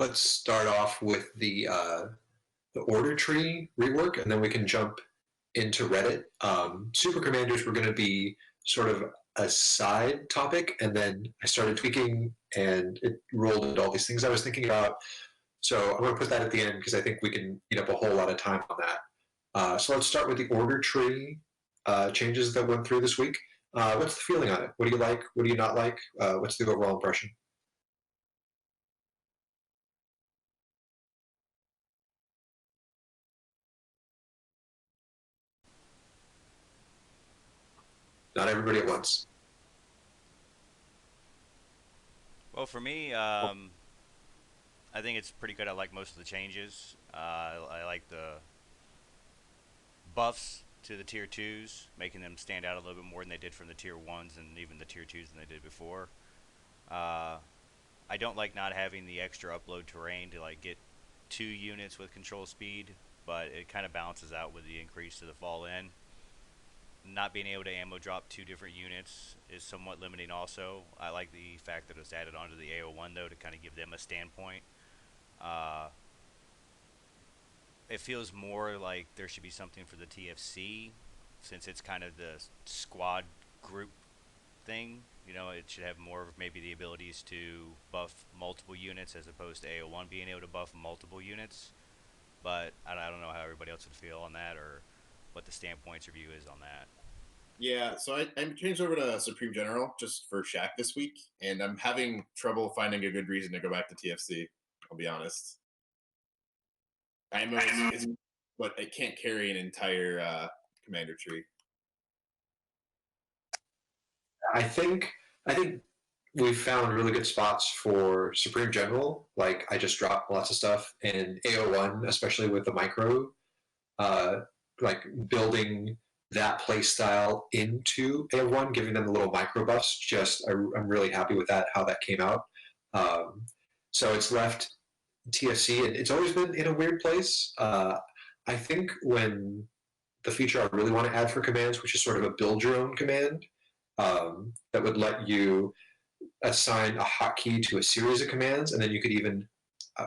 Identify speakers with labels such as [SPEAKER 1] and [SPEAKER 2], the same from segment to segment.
[SPEAKER 1] Let's start off with the order tree rework, and then we can jump into Reddit. Super commanders were going to be sort of a side topic, and then I started tweaking, and it rolled into all these things I was thinking about. So I'm going to put that at the end because I think we can eat up a whole lot of time on that. So let's start with the order tree changes that went through this week. What's the feeling on it? What do you like? What do you not like? What's the overall impression? Not everybody at once.
[SPEAKER 2] Well, for me, I think it's pretty good. I like most of the changes. I like the buffs to the tier twos, making them stand out a little bit more than they did from the tier ones and even the tier twos than they did before. Uh, I don't like not having the extra upload terrain to like get 2 units with control speed, but it kind of balances out with the increase to the fall in. Not being able to ammo drop 2 different units is somewhat limiting also. I like the fact that it's added onto the AO1 though to kind of give them a standpoint. Uh, it feels more like there should be something for the TFC since it's kind of the squad group thing. You know, it should have more of maybe the abilities to buff multiple units as opposed to AO1 being able to buff multiple units. But I don't know how everybody else would feel on that or what the standpoints review is on that.
[SPEAKER 3] Yeah, so I changed over to Supreme General just for Shack this week, and I'm having trouble finding a good reason to go back to TFC. I'll be honest. I know but it can't carry an entire commander tree.
[SPEAKER 1] I think we've found really good spots for Supreme General. Like I just dropped lots of stuff, and AO1, especially with the micro, uh, like building that play style into AO1, giving them the little micro buffs. I'm really happy with that, how that came out. Um, so it's left TFC, and it's always been in a weird place. I think when the feature I really want to add for commands, which is sort of a build your own command, that would let you assign a hotkey to a series of commands, and then you could even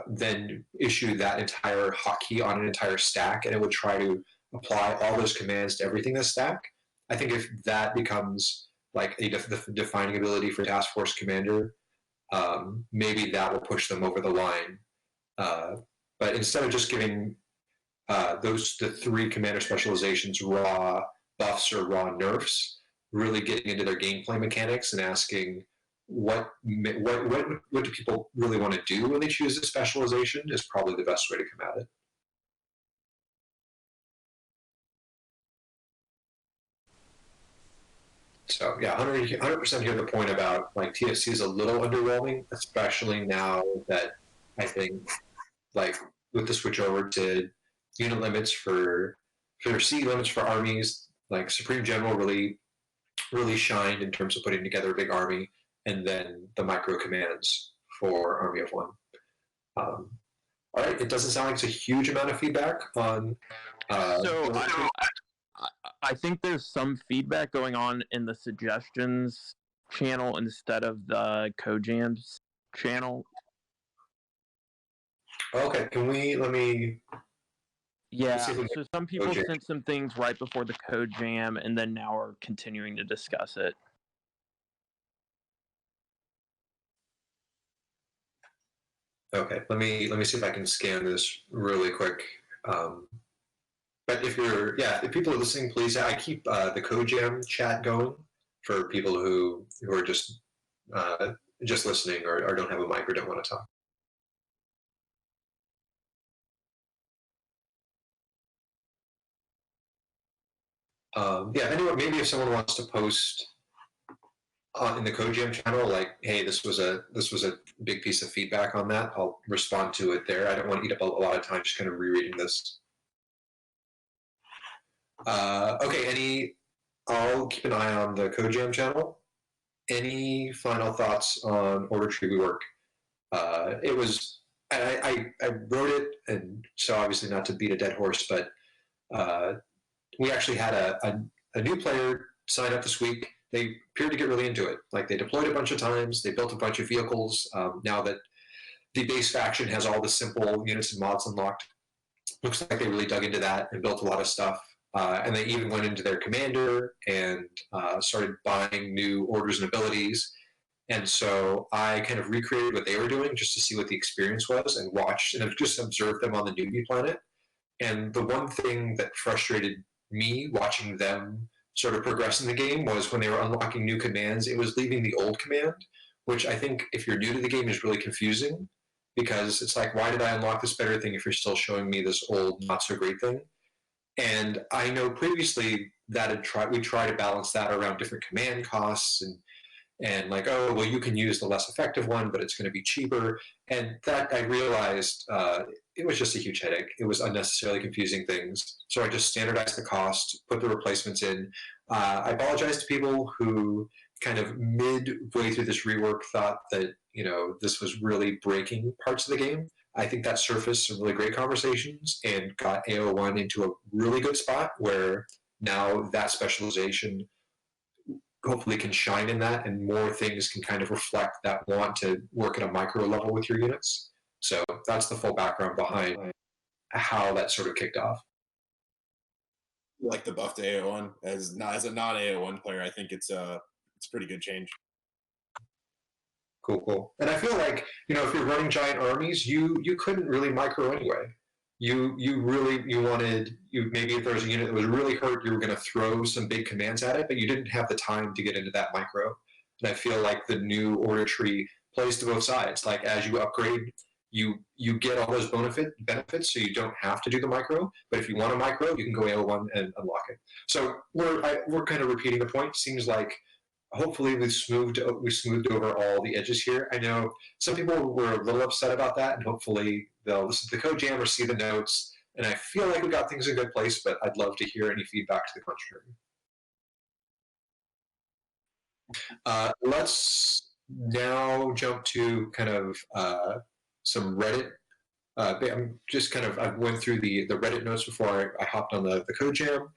[SPEAKER 1] then issue that entire hotkey on an entire stack, and it would try to apply all those commands to everything in the stack. I think if that becomes like a defining ability for Task Force Commander, maybe that will push them over the line. Uh, but instead of just giving the three commander specializations raw buffs or raw nerfs, really getting into their gameplay mechanics and asking what do people really want to do when they choose a specialization is probably the best way to come at it. So yeah, 100% hear the point about like TFC is a little underwhelming, especially now that I think like with the switch over to unit limits for C limits for armies, like Supreme General really shined in terms of putting together a big army, and then the micro commands for Army of One. All right, it doesn't sound like it's a huge amount of feedback on.
[SPEAKER 4] I think there's some feedback going on in the suggestions channel instead of the CodeJams channel.
[SPEAKER 1] Okay, let me.
[SPEAKER 4] Yeah, so some people sent some things right before the code jam, and then now are continuing to discuss it.
[SPEAKER 1] Okay, let me see if I can scan this really quick. But if people are listening, please. I keep the code jam chat going for people who are just listening or don't have a mic or don't want to talk. Anyone, maybe if someone wants to post in the CodeJam channel, like, hey, this was a big piece of feedback on that, I'll respond to it there. I don't want to eat up a lot of time just kind of rereading this. Okay, I'll keep an eye on the CodeJam channel. Any final thoughts on Order Tree Rework? It was, I wrote it, and so obviously not to beat a dead horse, but we actually had a new player sign up this week. They appeared to get really into it. Like they deployed a bunch of times, they built a bunch of vehicles. Now that the base faction has all the simple units and mods unlocked. Looks like they really dug into that and built a lot of stuff. And they even went into their commander and started buying new orders and abilities. And so I kind of recreated what they were doing just to see what the experience was and watched and just observed them on the newbie planet. And the one thing that frustrated me watching them sort of progress in the game was when they were unlocking new commands, it was leaving the old command, which I think if you're new to the game is really confusing because it's like, why did I unlock this better thing if you're still showing me this old, not so great thing? And I know previously that we try to balance that around different command costs and like, oh, well, you can use the less effective one, but it's going to be cheaper. And that I realized it was just a huge headache. It was unnecessarily confusing things. So I just standardized the cost, put the replacements in. I apologize to people who kind of midway through this rework thought that, this was really breaking parts of the game. I think that surfaced some really great conversations and got AO1 into a really good spot where now that specialization hopefully can shine in that and more things can kind of reflect that want to work at a micro level with your units. So that's the full background behind how that sort of kicked off.
[SPEAKER 3] Like the buff to AO1 as a non AO1 player, I think it's a pretty good change.
[SPEAKER 1] Cool. And I feel like, if you're running giant armies, you couldn't really micro anyway. Maybe if there was a unit that was really hurt, you were going to throw some big commands at it, but you didn't have the time to get into that micro. And I feel like the new order tree plays to both sides. Like as you upgrade, you get all those benefits, so you don't have to do the micro. But if you want a micro, you can go AO1 and unlock it. So we're kind of repeating the point. Seems like hopefully we smoothed over all the edges here. I know some people were a little upset about that, and hopefully they'll listen to the code jam or see the notes. And I feel like we got things in a good place, but I'd love to hear any feedback to the contrary. Let's now jump to kind of some Reddit. I'm just kind of, I went through the Reddit notes before I hopped on the code jam.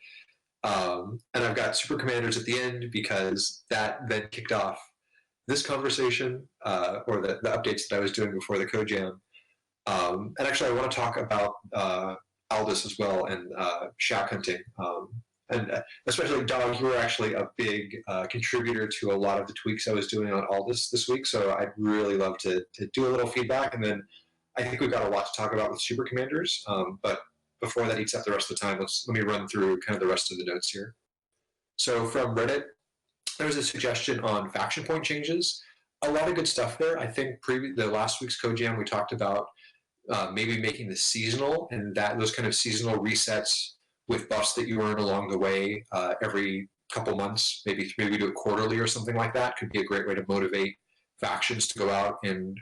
[SPEAKER 1] And I've got super commanders at the end because that then kicked off this conversation or the updates that I was doing before the code jam. And actually, I want to talk about Aldous as well and shack hunting. And especially, Dog, you were actually a big contributor to a lot of the tweaks I was doing on Aldous this week. So I'd really love to do a little feedback. And then I think we've got a lot to talk about with super commanders. But before that eats up the rest of the time, let me run through kind of the rest of the notes here. So from Reddit, there was a suggestion on faction point changes. A lot of good stuff there. I think the last week's code jam we talked about maybe making the seasonal and those kind of seasonal resets with buffs that you earn along the way every couple months, maybe do it quarterly or something like that could be a great way to motivate factions to go out and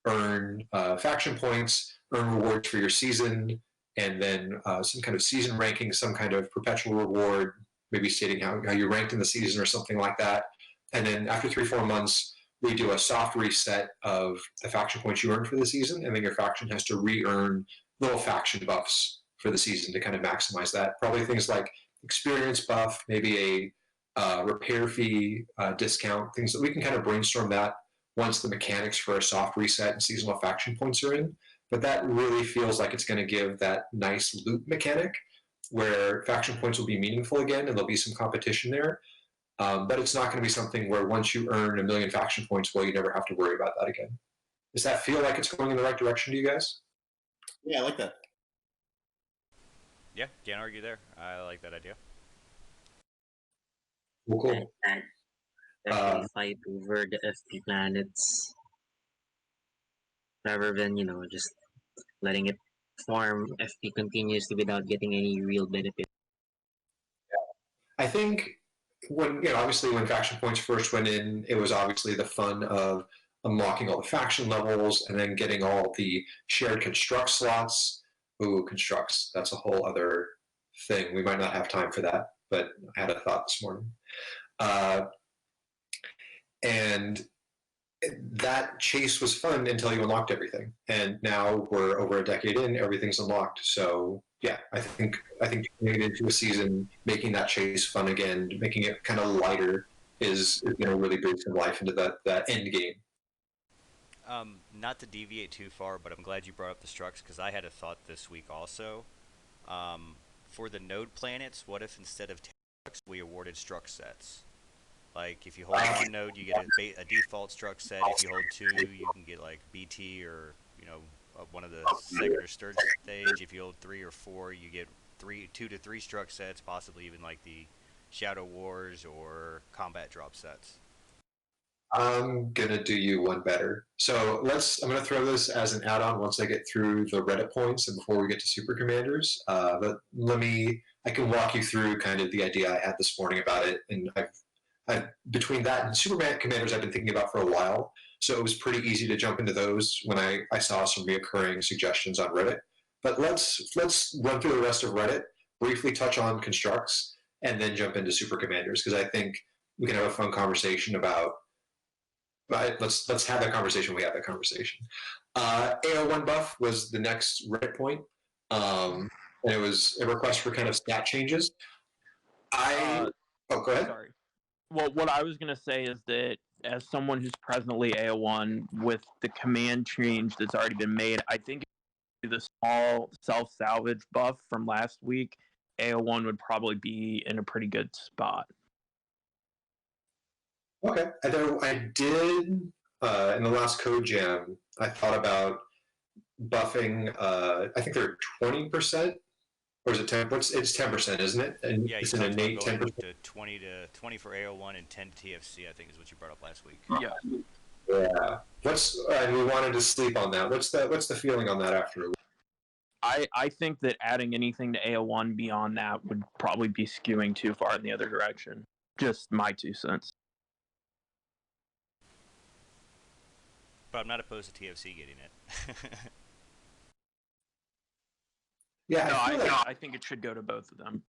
[SPEAKER 1] earn faction points, earn rewards for your season, and then some kind of season ranking, some kind of perpetual reward, maybe stating how you ranked in the season or something like that. And then after 3-4 months, we do a soft reset of the faction points you earned for the season, and then your faction has to re-earn little faction buffs for the season to kind of maximize that. Probably things like experience buff, maybe a repair fee discount, things that we can kind of brainstorm that once the mechanics for a soft reset and seasonal faction points are in. But that really feels like it's going to give that nice loop mechanic where faction points will be meaningful again and there'll be some competition there. But it's not going to be something where once you earn 1 million faction points, well, you never have to worry about that again. Does that feel like it's going in the right direction to you guys?
[SPEAKER 3] Yeah, I like that.
[SPEAKER 2] Yeah, can't argue there. I like that idea.
[SPEAKER 1] Well, cool.
[SPEAKER 5] Actually fight over the FP planets rather than, just letting it farm FP continuously without getting any real benefit.
[SPEAKER 1] I think obviously when faction points first went in, it was obviously the fun of unlocking all the faction levels and then getting all the shared Construx slots. Ooh, Construx, that's a whole other thing. We might not have time for that, but I had a thought this morning. And that chase was fun until you unlocked everything. And now we're over a decade in, everything's unlocked. So yeah, I think turning it into a season, making that chase fun again, making it kind of lighter is really bring some life into that end game.
[SPEAKER 2] Not to deviate too far, but I'm glad you brought up the structs because I had a thought this week also. Um, for the node planets, what if instead of structs we awarded struct sets? Like if you hold one node, you get a default struct set. If you hold two, you can get like BT or one of the second or third stage. If you hold three or four, you get two to three struct sets, possibly even like the Shadow Wars or combat drop sets.
[SPEAKER 1] I'm gonna do you one better. So I'm gonna throw this as an add-on once I get through the Reddit points and before we get to super commanders. But I can walk you through kind of the idea I had this morning about it, and between that and super commanders I've been thinking about for a while. So it was pretty easy to jump into those when I saw some reoccurring suggestions on Reddit. But let's run through the rest of Reddit, briefly touch on constructs, and then jump into super commanders because I think we can have a fun conversation about. But let's have that conversation. We have that conversation. AO1 buff was the next Reddit point, and it was a request for kind of stat changes. Oh, go ahead.
[SPEAKER 4] Sorry. Well, what I was going to say is that as someone who's presently AO1 with the command change that's already been made, I think the small self-salvage buff from last week, AO1 would probably be in a pretty good spot.
[SPEAKER 1] Okay. I did, in the last code jam, I thought about buffing, I think they're 20%, or is it 10? It's 10%, isn't it? And
[SPEAKER 2] Yeah,
[SPEAKER 1] it's
[SPEAKER 2] you
[SPEAKER 1] an
[SPEAKER 2] talked about
[SPEAKER 1] innate
[SPEAKER 2] going
[SPEAKER 1] 10%.
[SPEAKER 2] to 20 for AO1 and 10 TFC. I think is what you brought up last week.
[SPEAKER 4] Yeah.
[SPEAKER 1] Yeah. We wanted to sleep on that. What's the feeling on that after?
[SPEAKER 4] I think that adding anything to AO1 beyond that would probably be skewing too far in the other direction. Just my 2 cents.
[SPEAKER 2] But I'm not opposed to TFC getting it.
[SPEAKER 1] Yeah,
[SPEAKER 4] no, I think it should go to both of them.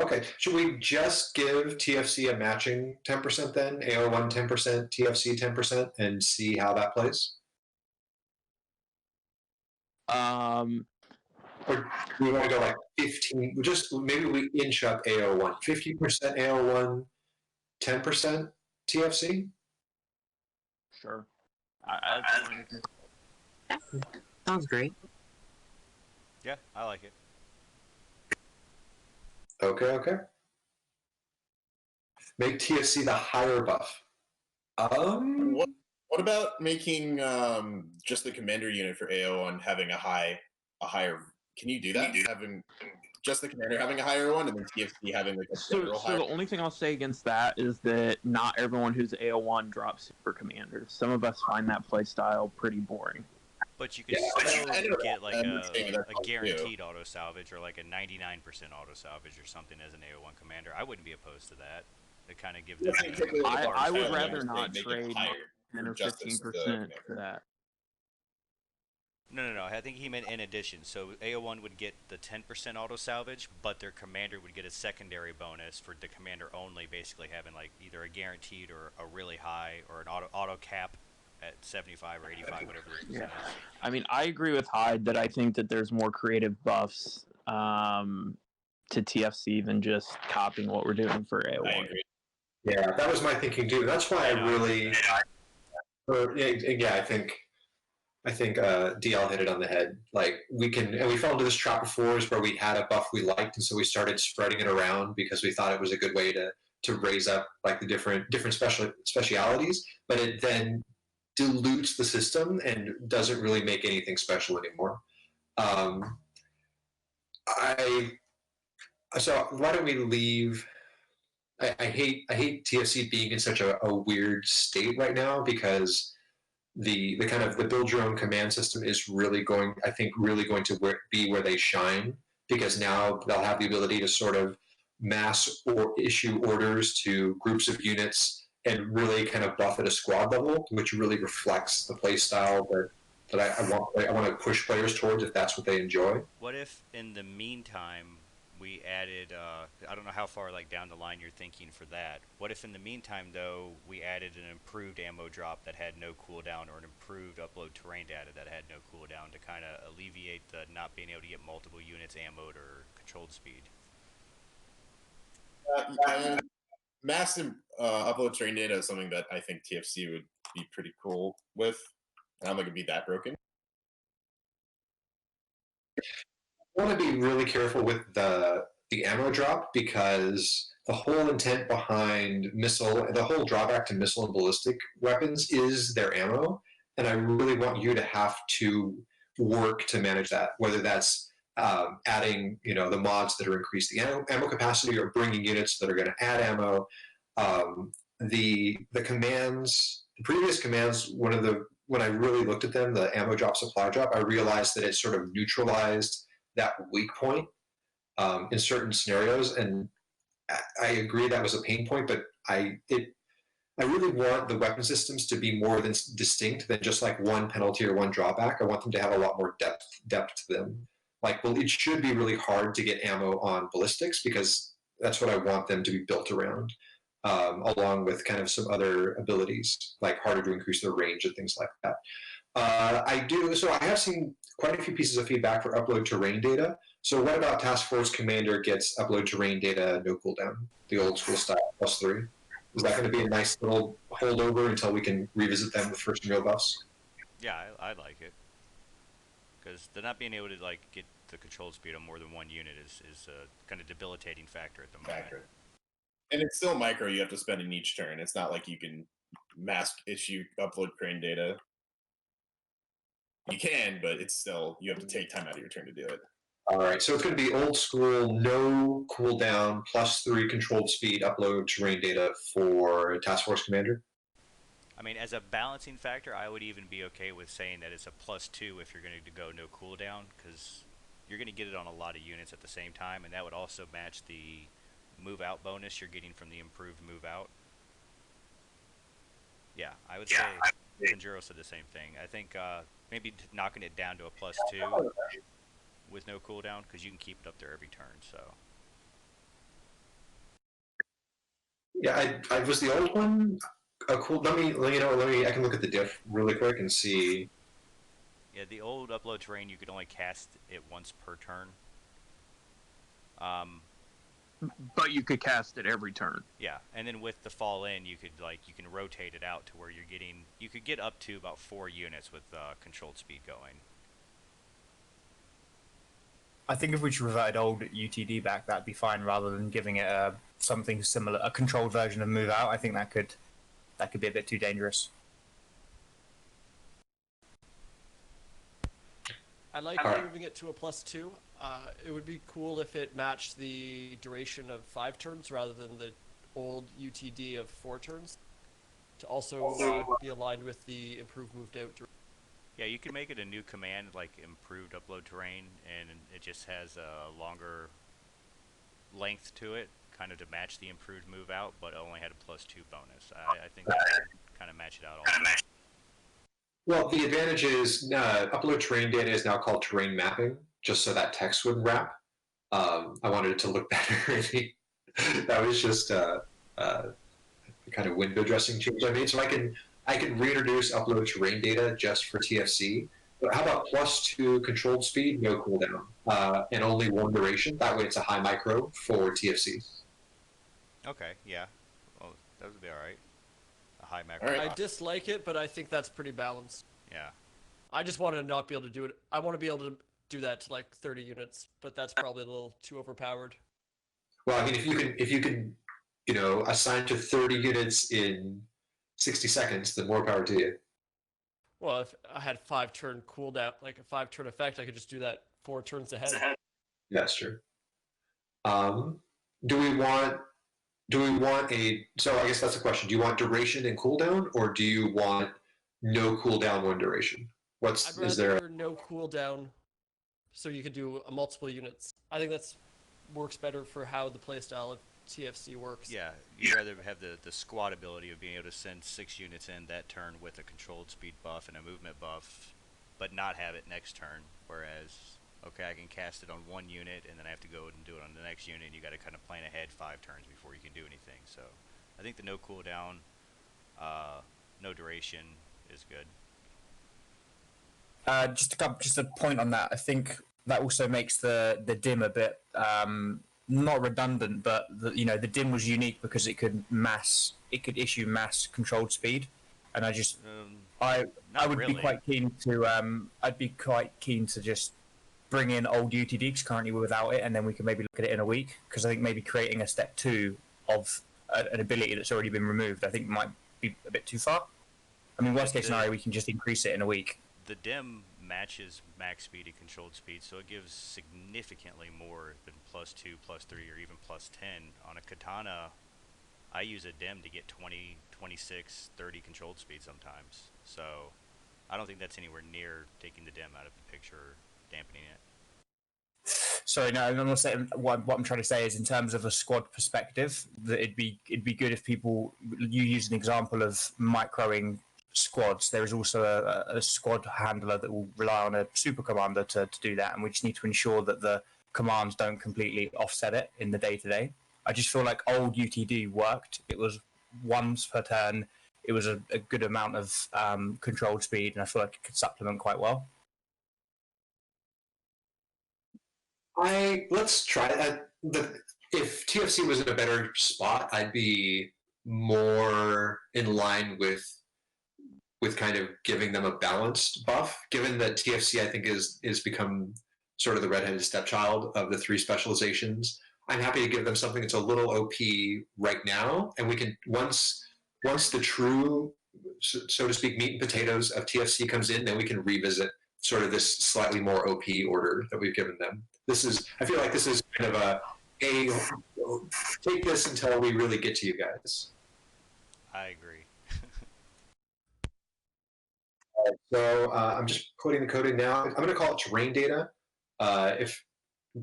[SPEAKER 1] Okay, should we just give TFC a matching 10% then? AO1 10%, TFC 10%, and see how that plays? Or do we want to go like 15? Maybe we inch up AO1. 50% AO1, 10% TFC?
[SPEAKER 4] Sure.
[SPEAKER 5] Sounds great.
[SPEAKER 2] Yeah, I like it.
[SPEAKER 1] Okay. Make TFC the higher buff.
[SPEAKER 3] What about making just the commander unit for AO1 having a higher? Can you do that? Having just the commander having a higher one, and then TFC having like a general higher.
[SPEAKER 4] So the only thing I'll say against that is that not everyone who's AO1 drops super commanders. Some of us find that playstyle pretty boring.
[SPEAKER 2] But you can still get like a guaranteed auto salvage or like a 99% auto salvage or something as an AO1 commander. I wouldn't be opposed to that. To kind of give them.
[SPEAKER 4] I would rather not trade 10 or 15% for that.
[SPEAKER 2] No. I think he meant in addition. So AO1 would get the 10% auto salvage, but their commander would get a secondary bonus for the commander only, basically having like either a guaranteed or a really high or an auto cap at 75 or 85, whatever it is.
[SPEAKER 4] Yeah. I mean, I agree with Hyde that I think that there's more creative buffs to TFC than just copying what we're doing for AO1.
[SPEAKER 3] I agree.
[SPEAKER 1] Yeah, that was my thinking too. That's why I think DL hit it on the head. Like we fell into this trap before where we had a buff we liked, and so we started spreading it around because we thought it was a good way to raise up like the different specialities. But it then dilutes the system and doesn't really make anything special anymore. So why don't we leave? I hate TFC being in such a weird state right now because the kind of the build your own command system is really going to be where they shine because now they'll have the ability to sort of mass or issue orders to groups of units and really kind of buff at a squad level, which really reflects the play style that I want to push players towards if that's what they enjoy.
[SPEAKER 2] What if in the meantime we added, I don't know how far like down the line you're thinking for that. What if in the meantime though we added an improved ammo drop that had no cooldown or an improved upload terrain data that had no cooldown to kind of alleviate the not being able to get multiple units ammoed or controlled speed?
[SPEAKER 3] Massive upload terrain data is something that I think TFC would be pretty cool with. I don't think it'd be that broken.
[SPEAKER 1] I want to be really careful with the ammo drop, because the whole intent behind the whole drawback to missile and ballistic weapons is their ammo, and I really want you to have to work to manage that, whether that's adding, the mods that are increase the ammo capacity, or bringing units that are going to add ammo. The commands, the previous commands, when I really looked at them, the ammo drop, supply drop, I realized that it sort of neutralized that weak point in certain scenarios, and I agree that was a pain point. But I really want the weapon systems to be more than distinct than just like one penalty or one drawback. I want them to have a lot more depth to them. Like, well, it should be really hard to get ammo on ballistics, because that's what I want them to be built around, along with kind of some other abilities, like harder to increase their range and things like that. So I have seen quite a few pieces of feedback for upload terrain data. So what about Task Force Commander gets upload terrain data, no cooldown, the old school style, +3? Is that going to be a nice little holdover until we can revisit them with first real buffs?
[SPEAKER 2] Yeah, I like it. Because they're not being able to like get the control speed on more than one unit is a kind of debilitating factor at the moment.
[SPEAKER 3] And it's still micro you have to spend in each turn. It's not like you can mass issue upload crane data. You can, but it's still, you have to take time out of your turn to do it.
[SPEAKER 1] All right, so it's going to be old school, no cooldown, +3 controlled speed upload terrain data for Task Force Commander.
[SPEAKER 2] I mean, as a balancing factor, I would even be okay with saying that it's a +2 if you're going to go no cooldown, because you're going to get it on a lot of units at the same time, and that would also match the move out bonus you're getting from the improved move out. Yeah, I would say Kunjuro said the same thing. I think maybe knocking it down to a +2 with no cooldown, because you can keep it up there every turn. So
[SPEAKER 1] yeah, I was the old one. Cool. Let me. I can look at the diff really quick and see.
[SPEAKER 2] yeah, the old upload terrain you could only cast it once per turn.
[SPEAKER 4] But you could cast it every turn.
[SPEAKER 2] Yeah, and then with the fall in, you can rotate it out to where you could get up to about 4 units with controlled speed going.
[SPEAKER 6] I think if we should revert old UTD back, that'd be fine, rather than giving it something similar, a controlled version of move out. I think that could be a bit too dangerous.
[SPEAKER 7] I like moving it to a +2. It would be cool if it matched the duration of 5 turns rather than the old UTD of 4 turns. To also be aligned with the improved moved out duration.
[SPEAKER 2] Yeah, you can make it a new command, like improved upload terrain, and it just has a longer length to it, kind of to match the improved move out, but it only had a +2 bonus. I think that would kind of match it out also.
[SPEAKER 1] Well, the advantage is upload terrain data is now called terrain mapping, just so that text would wrap. I wanted it to look better. That was just a kind of window dressing change I made. So I can reintroduce upload terrain data just for TFC. But how about +2 controlled speed, no cooldown, and only 1 duration? That way it's a high micro for TFC.
[SPEAKER 2] Okay, yeah. Well, that would be alright. A high macro.
[SPEAKER 3] All right.
[SPEAKER 7] I dislike it, but I think that's pretty balanced.
[SPEAKER 2] Yeah.
[SPEAKER 7] I just want to not be able to do it. I want to be able to do that to like 30 units, but that's probably a little too overpowered.
[SPEAKER 1] Well, I mean, if you can, assign to 30 units in 60 seconds, then more power to you.
[SPEAKER 7] Well, if I had 5-turn cooldown, like a 5-turn effect, I could just do that 4 turns ahead.
[SPEAKER 1] That's true. Do we want so I guess that's the question. Do you want duration and cooldown, or do you want no cooldown, 1 duration?
[SPEAKER 7] I'd rather no cooldown, so you could do multiple units. I think that's works better for how the playstyle of TFC works.
[SPEAKER 2] Yeah, you'd rather have the squad ability of being able to send 6 units in that turn with a controlled speed buff and a movement buff, but not have it next turn. Whereas, okay, I can cast it on 1 unit, and then I have to go and do it on the next unit, and you got to kind of plan ahead 5 turns before you can do anything. So I think the no cooldown, no duration is good.
[SPEAKER 6] Just a point on that. I think that also makes the dim a bit not redundant, but the dim was unique because it could issue mass controlled speed, and I just
[SPEAKER 2] Not
[SPEAKER 6] I would
[SPEAKER 2] really.
[SPEAKER 6] be quite keen to I'd be quite keen to just bring in old UTD because currently we're without it, and then we can maybe look at it in a week. Because I think maybe creating a step 2 of an ability that's already been removed, I think might be a bit too far. I mean, worst case scenario, we can just increase it in a week.
[SPEAKER 2] The dim matches max speed and controlled speed, so it gives significantly more than +2, +3, or even +10. On a katana, I use a dim to get 20, 26, 30 controlled speed sometimes. So I don't think that's anywhere near taking the dim out of the picture or dampening it.
[SPEAKER 6] Sorry, no, I'm not saying what I'm trying to say is in terms of a squad perspective that it'd be good if people you use an example of microing squads. There is also a squad handler that will rely on a super commander to do that, and we just need to ensure that the commands don't completely offset it in the day to day. I just feel like old UTD worked. It was once per turn. It was a good amount of controlled speed, and I feel like it could supplement quite well.
[SPEAKER 1] Let's try that. If TFC was in a better spot, I'd be more in line with kind of giving them a balanced buff. Given that TFC, I think, is become sort of the redheaded stepchild of the 3 specializations, I'm happy to give them something that's a little OP right now, and we can once the true, so to speak, meat and potatoes of TFC comes in, then we can revisit sort of this slightly more OP order that we've given them. I feel like this is kind of a take this until we really get to you guys.
[SPEAKER 2] I agree.
[SPEAKER 1] So I'm just putting the code in now. I'm going to call it terrain data,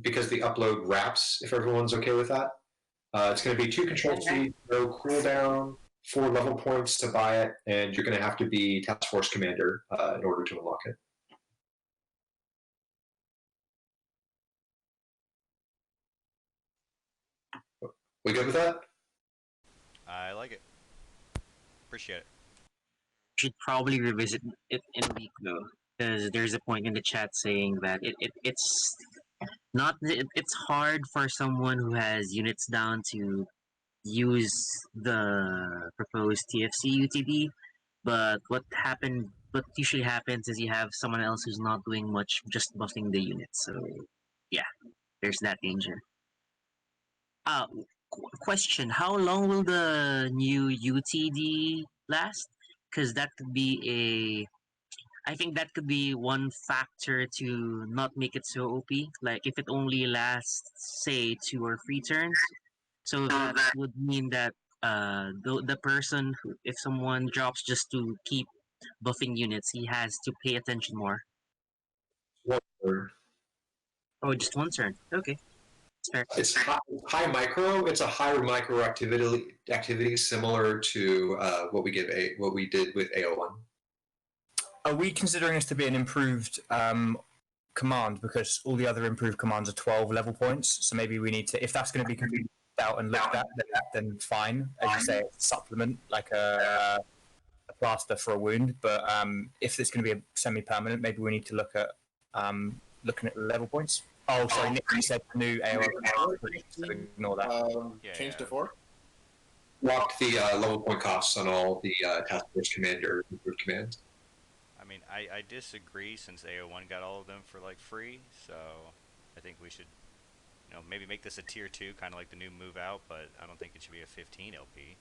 [SPEAKER 1] because the upload wraps. If everyone's okay with that, it's going to be 2 control speed, no cooldown, 4 level points to buy it, and you're going to have to be task force commander in order to unlock it. We good with that?
[SPEAKER 2] I like it. Appreciate it.
[SPEAKER 5] Should probably revisit it in a week though, because there's a point in the chat saying that it's not it's hard for someone who has units down to use the proposed TFC UTD, but what usually happens is you have someone else who's not doing much, just buffing the unit. So yeah, there's that danger. Question: how long will the new UTD last? Because that could be I think that could be one factor to not make it so OP. Like if it only lasts, say, 2 or 3 turns, so that would mean that the person, if someone drops just to keep buffing units, he has to pay attention more. Oh, just 1 turn. Okay.
[SPEAKER 1] It's high micro. It's a higher micro activity similar to what we did with AO1.
[SPEAKER 6] Are we considering this to be an improved command because all the other improved commands are 12 level points? So maybe we need to, if that's going to be completed out and looked at, then fine. As you say, it's a supplement, like a plaster for a wound. But if it's going to be a semi-permanent, maybe we need to look at looking at level points. Oh, sorry, Nick, you said the new AOL command, so ignore that.
[SPEAKER 3] Change to 4?
[SPEAKER 1] Locked the level point costs on all the task force commander improved commands.
[SPEAKER 2] I mean, I disagree since AO1 got all of them for like free, so I think we should, maybe make this a tier 2, kind of like the new move out, but I don't think it should be a 15 LP.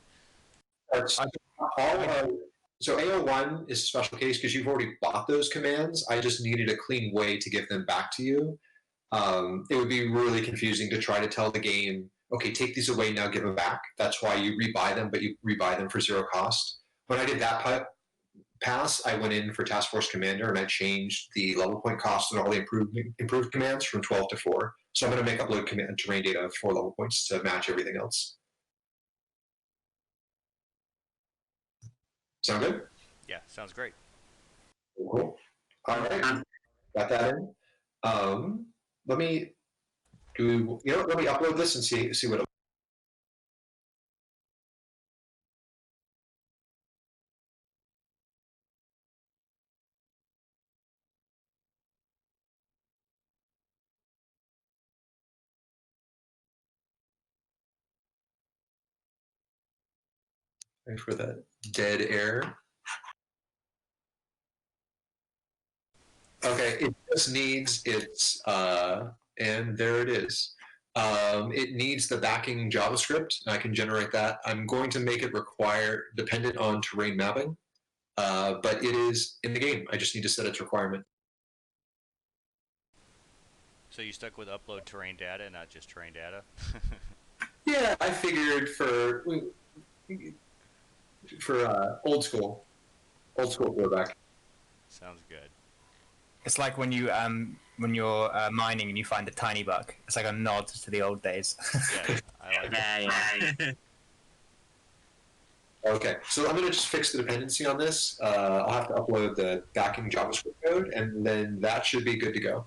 [SPEAKER 1] So AO1 is a special case because you've already bought those commands. I just needed a clean way to give them back to you. It would be really confusing to try to tell the game, okay, take these away now, give them back. That's why you rebuy them, but you rebuy them for 0 cost. When I did that pass, I went in for Task Force Commander and I changed the level point cost and all the improved commands from 12 to 4. So I'm going to make upload command terrain data of 4 level points to match everything else. Sound good?
[SPEAKER 2] Yeah, sounds great.
[SPEAKER 1] Cool. All right, got that in. Let me upload this and see what. Wait for that dead air. Okay, it just needs its, and there it is. It needs the backing JavaScript, and I can generate that. I'm going to make it require dependent on terrain mapping, but it is in the game. I just need to set its requirement.
[SPEAKER 2] So you stuck with upload terrain data, not just terrain data?
[SPEAKER 1] Yeah, I figured for old school throwback.
[SPEAKER 2] Sounds good.
[SPEAKER 6] It's like when you're mining and you find a tiny bug. It's like a nod to the old days.
[SPEAKER 2] Yeah, I like that.
[SPEAKER 5] Yeah.
[SPEAKER 1] Okay, so I'm going to just fix the dependency on this. I'll have to upload the backing JavaScript code, and then that should be good to go.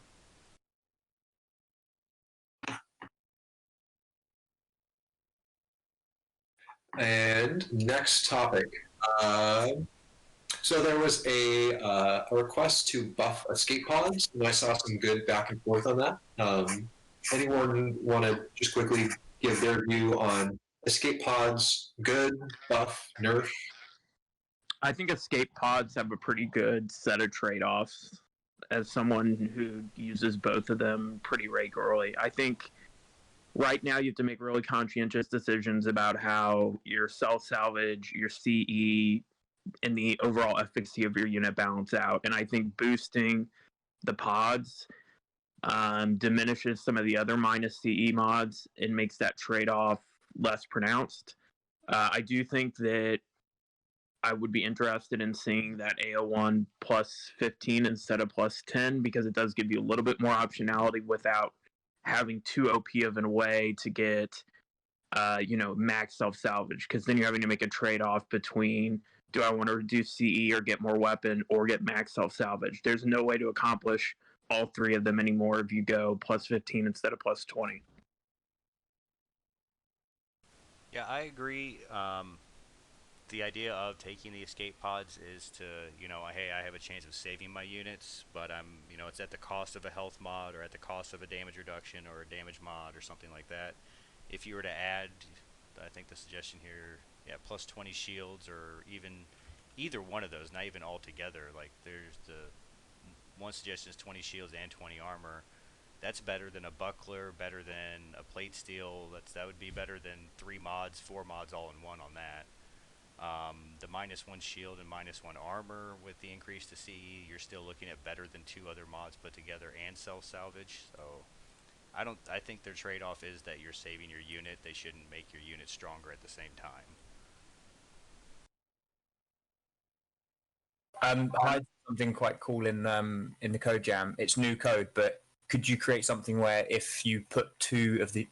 [SPEAKER 1] And next topic. So there was a request to buff escape pods, and I saw some good back and forth on that. Anyone want to just quickly give their view on escape pods? Good, buff, nerf?
[SPEAKER 4] I think escape pods have a pretty good set of trade-offs. As someone who uses both of them pretty regularly, I think right now you have to make really conscientious decisions about how your self-salvage, your CE, and the overall efficacy of your unit balance out. And I think boosting the pods diminishes some of the other minus CE mods and makes that trade-off less pronounced. I do think that I would be interested in seeing that AO1 plus 15 instead of plus 10 because it does give you a little bit more optionality without having too OP of a way to get, max self-salvage, because then you're having to make a trade-off between do I want to reduce CE or get more weapon or get max self-salvage. There's no way to accomplish all three of them anymore if you go plus 15 instead of plus 20.
[SPEAKER 2] Yeah, I agree. The idea of taking the escape pods is to, hey, I have a chance of saving my units, but it's at the cost of a health mod or at the cost of a damage reduction or a damage mod or something like that. If you were to add, I think the suggestion here, yeah, plus 20 shields or even either one of those, not even all together. Like there's the one suggestion is 20 shields and 20 armor. That's better than a buckler, better than a plate steel. That would be better than 3 mods, 4 mods all in one on that. The -1 shield and -1 armor with the increase to CE, you're still looking at better than 2 other mods put together and self-salvage. So I think their trade-off is that you're saving your unit. They shouldn't make your unit stronger at the same time.
[SPEAKER 6] I had something quite cool in the code jam. It's new code, but could you create something where if you put two of the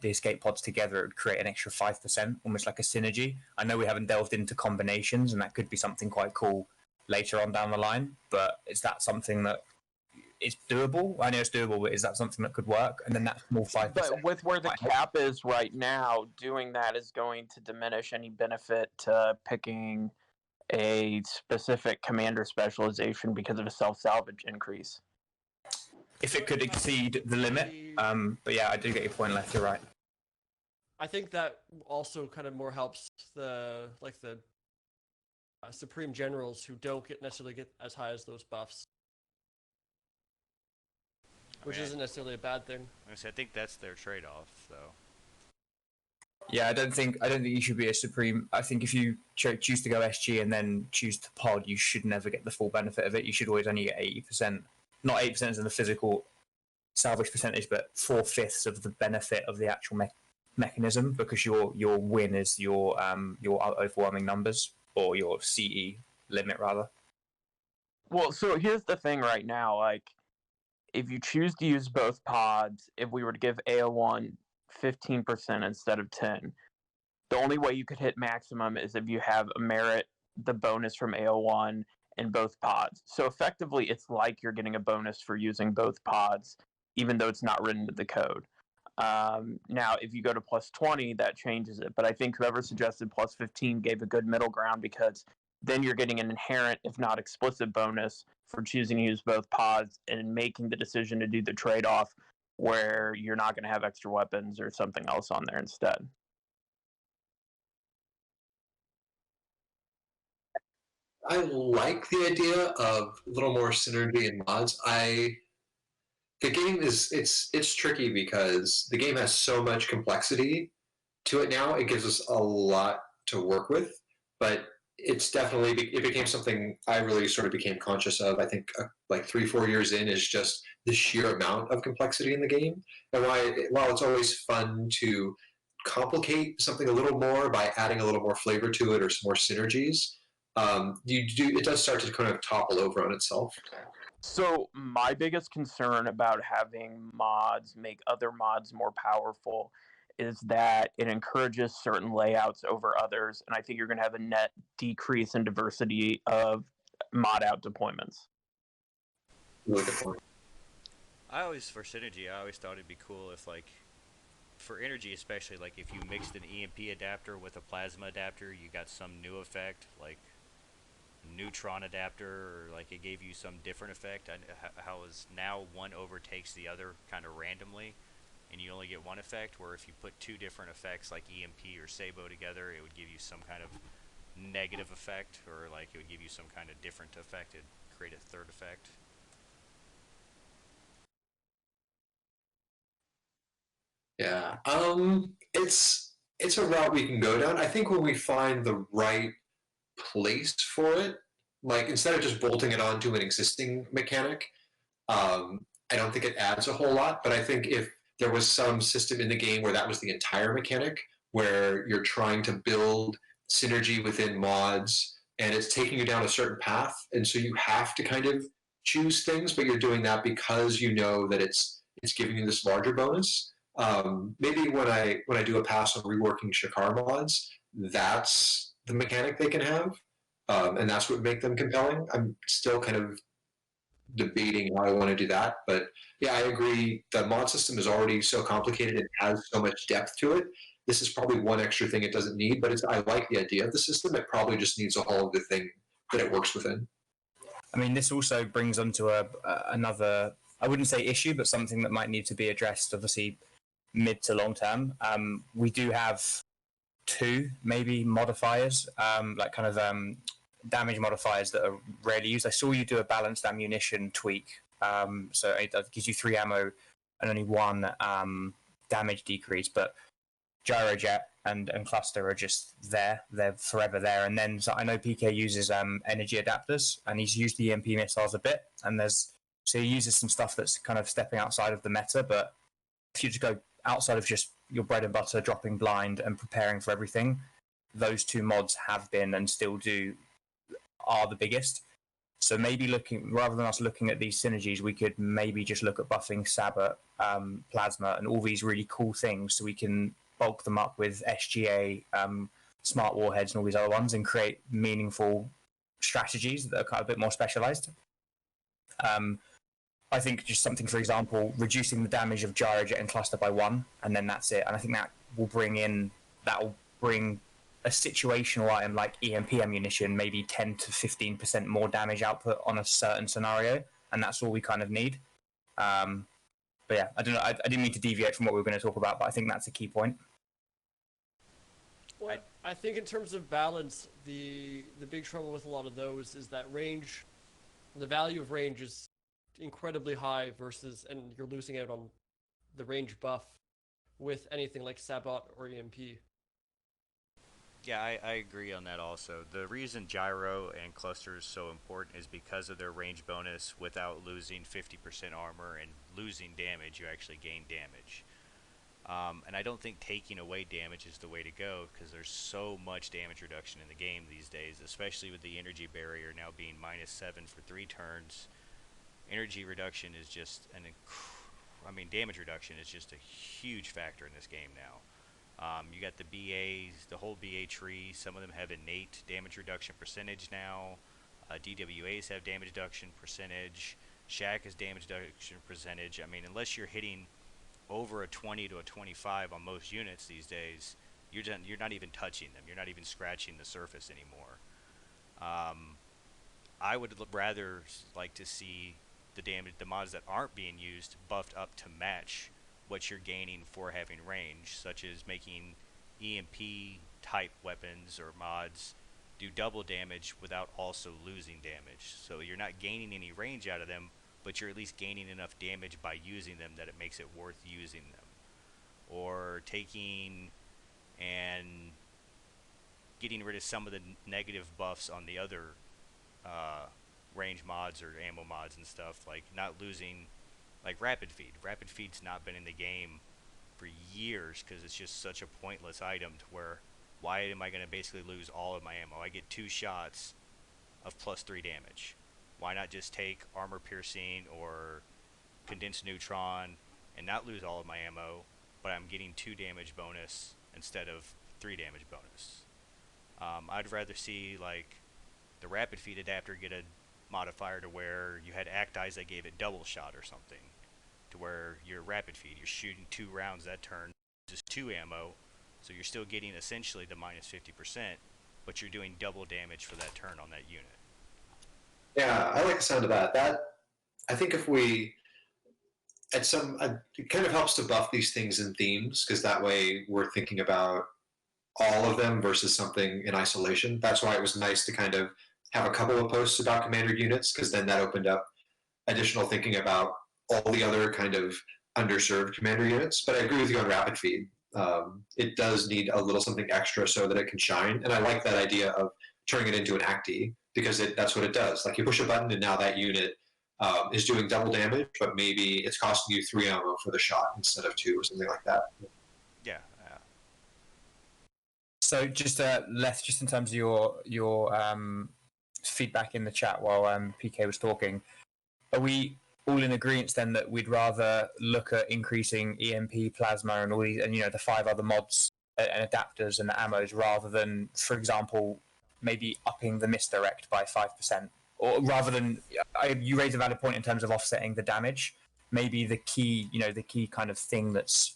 [SPEAKER 6] escape pods together, it would create an extra 5%, almost like a synergy? I know we haven't delved into combinations, and that could be something quite cool later on down the line. But is that something that is doable? I know it's doable, but is that something that could work? And then that small 5%.
[SPEAKER 4] But with where the cap is right now, doing that is going to diminish any benefit to picking a specific commander specialization because of a self-salvage increase.
[SPEAKER 6] If it could exceed the limit. But yeah, I do get your point, Left. You're right.
[SPEAKER 7] I think that also kind of more helps the Supreme Generals who don't necessarily get as high as those buffs, which isn't necessarily a bad thing.
[SPEAKER 2] I think that's their trade-off, though.
[SPEAKER 6] Yeah, I don't think you should be a Supreme. I think if you choose to go SG and then choose to pod, you should never get the full benefit of it. You should always only get 80%. Not 80% in the physical salvage percentage, but 4/5 of the benefit of the actual mechanism, because your win is your overwhelming numbers, or your CE limit rather.
[SPEAKER 4] Well, so here's the thing right now, like if you choose to use both pods, if we were to give AO1 15% instead of 10, the only way you could hit maximum is if you have a merit, the bonus from AO1 in both pods. So effectively, it's like you're getting a bonus for using both pods, even though it's not written into the code. Now, if you go to plus 20, that changes it. But I think whoever suggested plus 15 gave a good middle ground, because then you're getting an inherent, if not explicit, bonus for choosing to use both pods and making the decision to do the trade-off where you're not going to have extra weapons or something else on there instead.
[SPEAKER 1] I like the idea of a little more synergy in mods. The game it's tricky because the game has so much complexity to it now. It gives us a lot to work with, but it's definitely it became something I really sort of became conscious of. I think like 3-4 years in is just the sheer amount of complexity in the game, and while it's always fun to complicate something a little more by adding a little more flavor to it or some more synergies, it does start to kind of topple over on itself.
[SPEAKER 4] So my biggest concern about having mods make other mods more powerful is that it encourages certain layouts over others, and I think you're going to have a net decrease in diversity of mod out deployments.
[SPEAKER 1] Really good point.
[SPEAKER 2] For synergy, I always thought it'd be cool if, like, for energy especially, like if you mixed an EMP adapter with a plasma adapter, you got some new effect, like neutron adapter, or like it gave you some different effect. How is now one overtakes the other kind of randomly, and you only get one effect, where if you put two different effects like EMP or Sabo together, it would give you some kind of negative effect, or like it would give you some kind of different effect. It'd create a third effect.
[SPEAKER 1] Yeah. It's a route we can go down. I think when we find the right place for it, like instead of just bolting it onto an existing mechanic, I don't think it adds a whole lot. But I think if there was some system in the game where that was the entire mechanic, where you're trying to build synergy within mods and it's taking you down a certain path, and so you have to kind of choose things, but you're doing that because you know that it's giving you this larger bonus. Maybe when I do a pass on reworking Shakar mods, that's the mechanic they can have, and that's what would make them compelling. I'm still kind of debating how I want to do that, but yeah, I agree. The mod system is already so complicated; it has so much depth to it. This is probably one extra thing it doesn't need, but I like the idea of the system. It probably just needs a whole other thing that it works within.
[SPEAKER 6] I mean, this also brings onto another, I wouldn't say issue, but something that might need to be addressed, obviously, mid to long term. We do have two, maybe, modifiers, like kind of damage modifiers that are rarely used. I saw you do a balanced ammunition tweak. So it gives you 3 ammo and only 1 damage decrease, but Gyrojet and Cluster are just there. They're forever there. And then so I know PK uses energy adapters, and he's used the EMP missiles a bit. And so he uses some stuff that's kind of stepping outside of the meta. But if you just go outside of just your bread and butter, dropping blind and preparing for everything, those two mods have been and still are the biggest. So maybe rather than us looking at these synergies, we could maybe just look at buffing Sabot, Plasma, and all these really cool things, so we can bulk them up with SGA, smart warheads, and all these other ones, and create meaningful strategies that are kind of a bit more specialized. I think just something, for example, reducing the damage of Gyrojet and Cluster by 1, and then that's it. And I think that will bring a situational item like EMP ammunition, maybe 10 to 15% more damage output on a certain scenario, and that's all we kind of need. But yeah, I don't know. I didn't mean to deviate from what we were going to talk about, but I think that's a key point.
[SPEAKER 7] Well, I think in terms of balance, the big trouble with a lot of those is that range, the value of range is incredibly high versus, and you're losing out on the range buff with anything like Sabot or EMP.
[SPEAKER 2] Yeah, I agree on that also. The reason Gyro and Cluster is so important is because of their range bonus. Without losing 50% armor and losing damage, you actually gain damage. And I don't think taking away damage is the way to go, because there's so much damage reduction in the game these days, especially with the energy barrier now being -7 for 3 turns. Energy reduction is just damage reduction is just a huge factor in this game now. You got the BAs, the whole BA tree. Some of them have innate damage reduction percentage now. DWAs have damage reduction percentage. Shack has damage reduction percentage. I mean, unless you're hitting over a 20 to a 25 on most units these days, you're not even touching them. You're not even scratching the surface anymore. I would rather like to see the mods that aren't being used buffed up to match what you're gaining for having range, such as making EMP type weapons or mods do double damage without also losing damage. So you're not gaining any range out of them, but you're at least gaining enough damage by using them that it makes it worth using them. Or taking and getting rid of some of the negative buffs on the other range mods or ammo mods and stuff, like not losing, like Rapid Feed. Rapid Feed's not been in the game for years because it's just such a pointless item to where, why am I going to basically lose all of my ammo? I get 2 shots of +3 damage. Why not just take armor piercing or condensed neutron and not lose all of my ammo, but I'm getting 2 damage bonus instead of 3 damage bonus. I'd rather see like the rapid feed adapter get a modifier to where you had act eyes that gave it double shot or something, to where your rapid feed, you're shooting 2 rounds that turn, just 2 ammo, so you're still getting essentially the -50%, but you're doing double damage for that turn on that unit.
[SPEAKER 1] Yeah, I like the sound of that. I think if we it kind of helps to buff these things in themes, because that way we're thinking about all of them versus something in isolation. That's why it was nice to kind of have a couple of posts about commander units, because then that opened up additional thinking about all the other kind of underserved commander units. But I agree with you on rapid feed. It does need a little something extra so that it can shine, and I like that idea of turning it into an acti, because that's what it does. Like, you push a button and now that unit is doing double damage, but maybe it's costing you 3 ammo for the shot instead of 2 or something like that.
[SPEAKER 2] Yeah.
[SPEAKER 6] So just Leth, just in terms of your feedback in the chat while PK was talking, are we all in agreement then that we'd rather look at increasing EMP, plasma, and all these, and the 5 other mods and adapters and the ammos, rather than, for example, maybe upping the misdirect by 5%, or rather than you raise a valid point in terms of offsetting the damage. Maybe the key kind of thing that's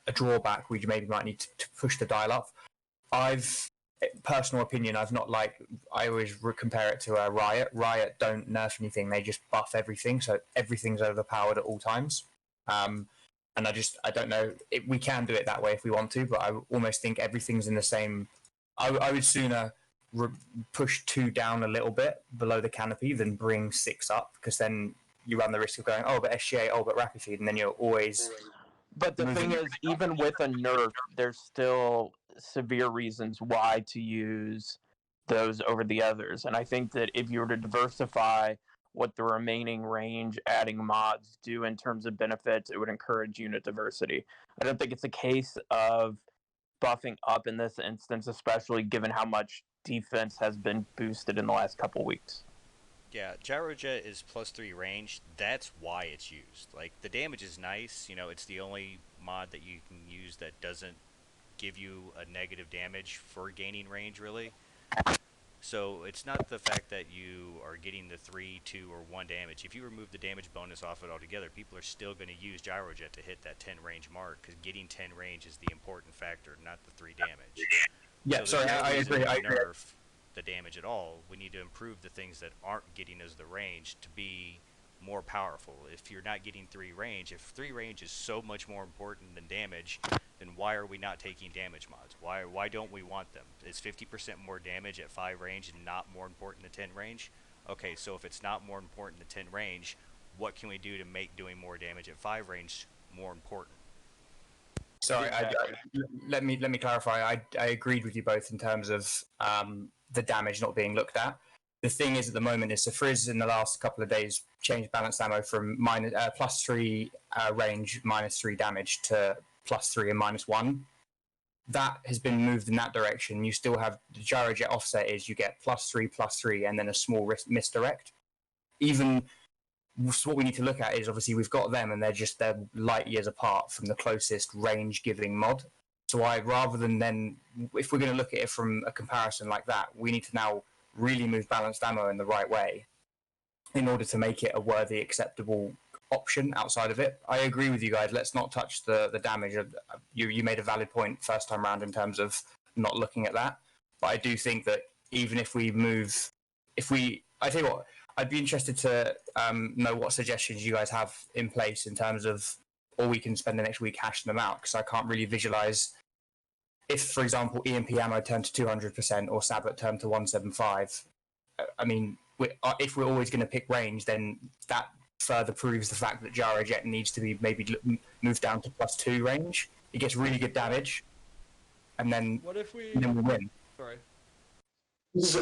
[SPEAKER 6] a drawback, we maybe might need to push the dial up. Personal opinion, I always compare it to a Riot. Riot don't nerf anything, they just buff everything, so everything's overpowered at all times. And I don't know, we can do it that way if we want to, but I almost think everything's in the same. I would sooner push 2 down a little bit below the canopy than bring 6 up, because then you run the risk of going, but SGA, but rapid feed, and then you're always.
[SPEAKER 4] But the thing is, even with a nerf, there's still severe reasons why to use those over the others. And I think that if you were to diversify what the remaining range adding mods do in terms of benefits, it would encourage unit diversity. I don't think it's a case of buffing up in this instance, especially given how much defense has been boosted in the last couple weeks.
[SPEAKER 2] Yeah, Gyrojet is +3 range. That's why it's used. Like, the damage is nice. It's the only mod that you can use that doesn't give you a negative damage for gaining range, really. So it's not the fact that you are getting the 3, 2, or 1 damage. If you remove the damage bonus off it altogether, people are still going to use Gyrojet to hit that 10 range mark, because getting 10 range is the important factor, not the 3 damage.
[SPEAKER 6] Yeah,
[SPEAKER 2] so
[SPEAKER 6] sorry, I agree.
[SPEAKER 2] Nerf the damage at all. We need to improve the things that aren't getting us the range to be more powerful. If you're not getting 3 range, if 3 range is so much more important than damage, then why are we not taking damage mods? Why don't we want them? Is 50% more damage at 5 range and not more important than 10 range? Okay, so if it's not more important than 10 range, what can we do to make doing more damage at 5 range more important?
[SPEAKER 6] Sorry, let me clarify. I agreed with you both in terms of the damage not being looked at. The thing is, at the moment, is the Frizz in the last couple of days changed balanced ammo from +3 range, -3 damage to +3 and -1. That has been moved in that direction. You still have the Gyrojet offset is you get +3, and then a small misdirect. Even what we need to look at is, obviously, we've got them and they're light years apart from the closest range giving mod. So rather than if we're going to look at it from a comparison like that, we need to now really move balanced ammo in the right way in order to make it a worthy, acceptable option outside of it. I agree with you guys. Let's not touch the damage. You made a valid point first time round in terms of not looking at that. But I do think that even if we I tell you what, I'd be interested to know what suggestions you guys have in place in terms of, or we can spend the next week hashing them out, because I can't really visualize if, for example, EMP ammo turned to 200% or Sabot turned to 175, I mean, if we're always going to pick range, then that further proves the fact that Gyrojet needs to be maybe moved down to +2 range. It gets really good damage, and then
[SPEAKER 7] What if we?
[SPEAKER 6] we win.
[SPEAKER 7] Sorry.
[SPEAKER 1] There's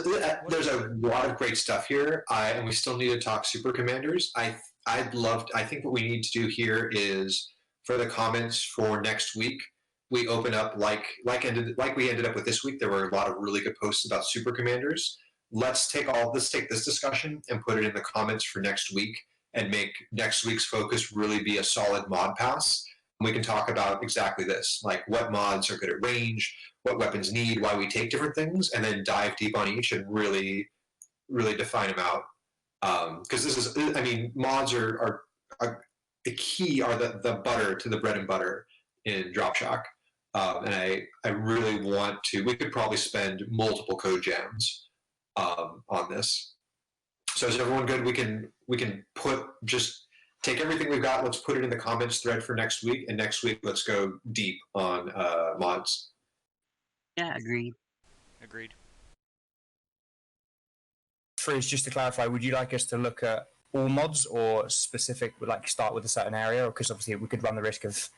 [SPEAKER 1] a lot of great stuff here, and we still need to talk super commanders. I think what we need to do here is for the comments for next week, we open up like we ended up with this week. There were a lot of really good posts about super commanders. Let's take this discussion and put it in the comments for next week, and make next week's focus really be a solid mod pass. And we can talk about exactly this, like what mods are good at range, what weapons need, why we take different things, and then dive deep on each and really define them out. Because this is, I mean, mods are the key, are the butter to the bread and butter in Dropshock. And I really want to, we could probably spend multiple code jams on this. So is everyone good? We can just take everything we've got, let's put it in the comments thread for next week, and next week let's go deep on mods.
[SPEAKER 5] Yeah, agreed.
[SPEAKER 2] Agreed.
[SPEAKER 6] Frizz, just to clarify, would you like us to look at all mods or specific, like start with a certain area? Because obviously we could run the risk of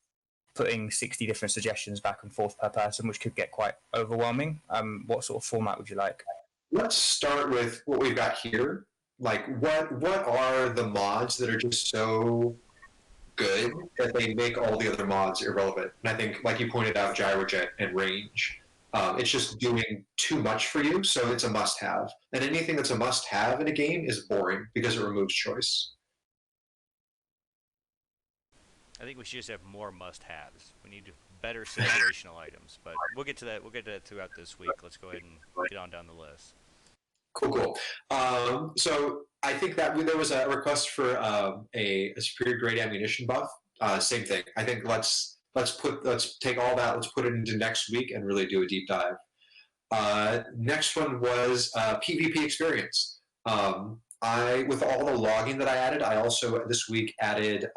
[SPEAKER 6] putting 60 different suggestions back and forth per person, which could get quite overwhelming. What sort of format would you like?
[SPEAKER 1] Let's start with what we've got here. Like, what are the mods that are just so good that they make all the other mods irrelevant? And I think, like you pointed out, Gyrojet and range. It's just doing too much for you, so it's a must-have. And anything that's a must-have in a game is boring because it removes choice.
[SPEAKER 2] I think we should just have more must-haves. We need better situational items, but we'll get to that. We'll get to that throughout this week. Let's go ahead and get on down the list.
[SPEAKER 1] Cool. So I think that there was a request for a superior grade ammunition buff. Same thing. I think let's take all that. Let's put it into next week and really do a deep dive. Next one was PvP experience. With all the logging that I added, I also this week added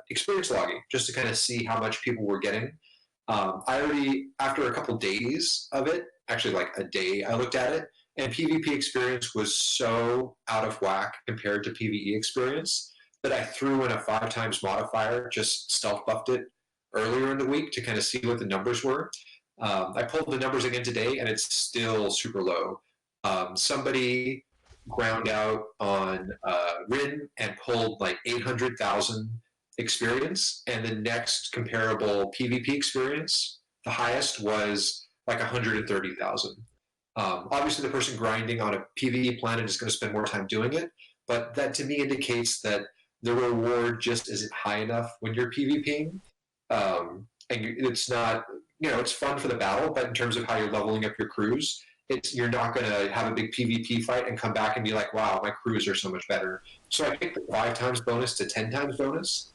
[SPEAKER 1] experience logging just to kind of see how much people were getting. I already, after a couple days of it, actually like a day, I looked at it, and PvP experience was so out of whack compared to PvE experience that I threw in a 5x modifier, just stealth buffed it earlier in the week to kind of see what the numbers were. I pulled the numbers again today, and it's still super low. Somebody ground out on Rin and pulled like 800,000 experience, and the next comparable PvP experience, the highest was like 130,000. Obviously, the person grinding on a PvE planet is going to spend more time doing it, but that to me indicates that the reward just isn't high enough when you're PvPing. And it's not, it's fun for the battle, but in terms of how you're leveling up your crews, you're not going to have a big PvP fight and come back and be like, wow, my crews are so much better. So I picked the 5x bonus to 10x bonus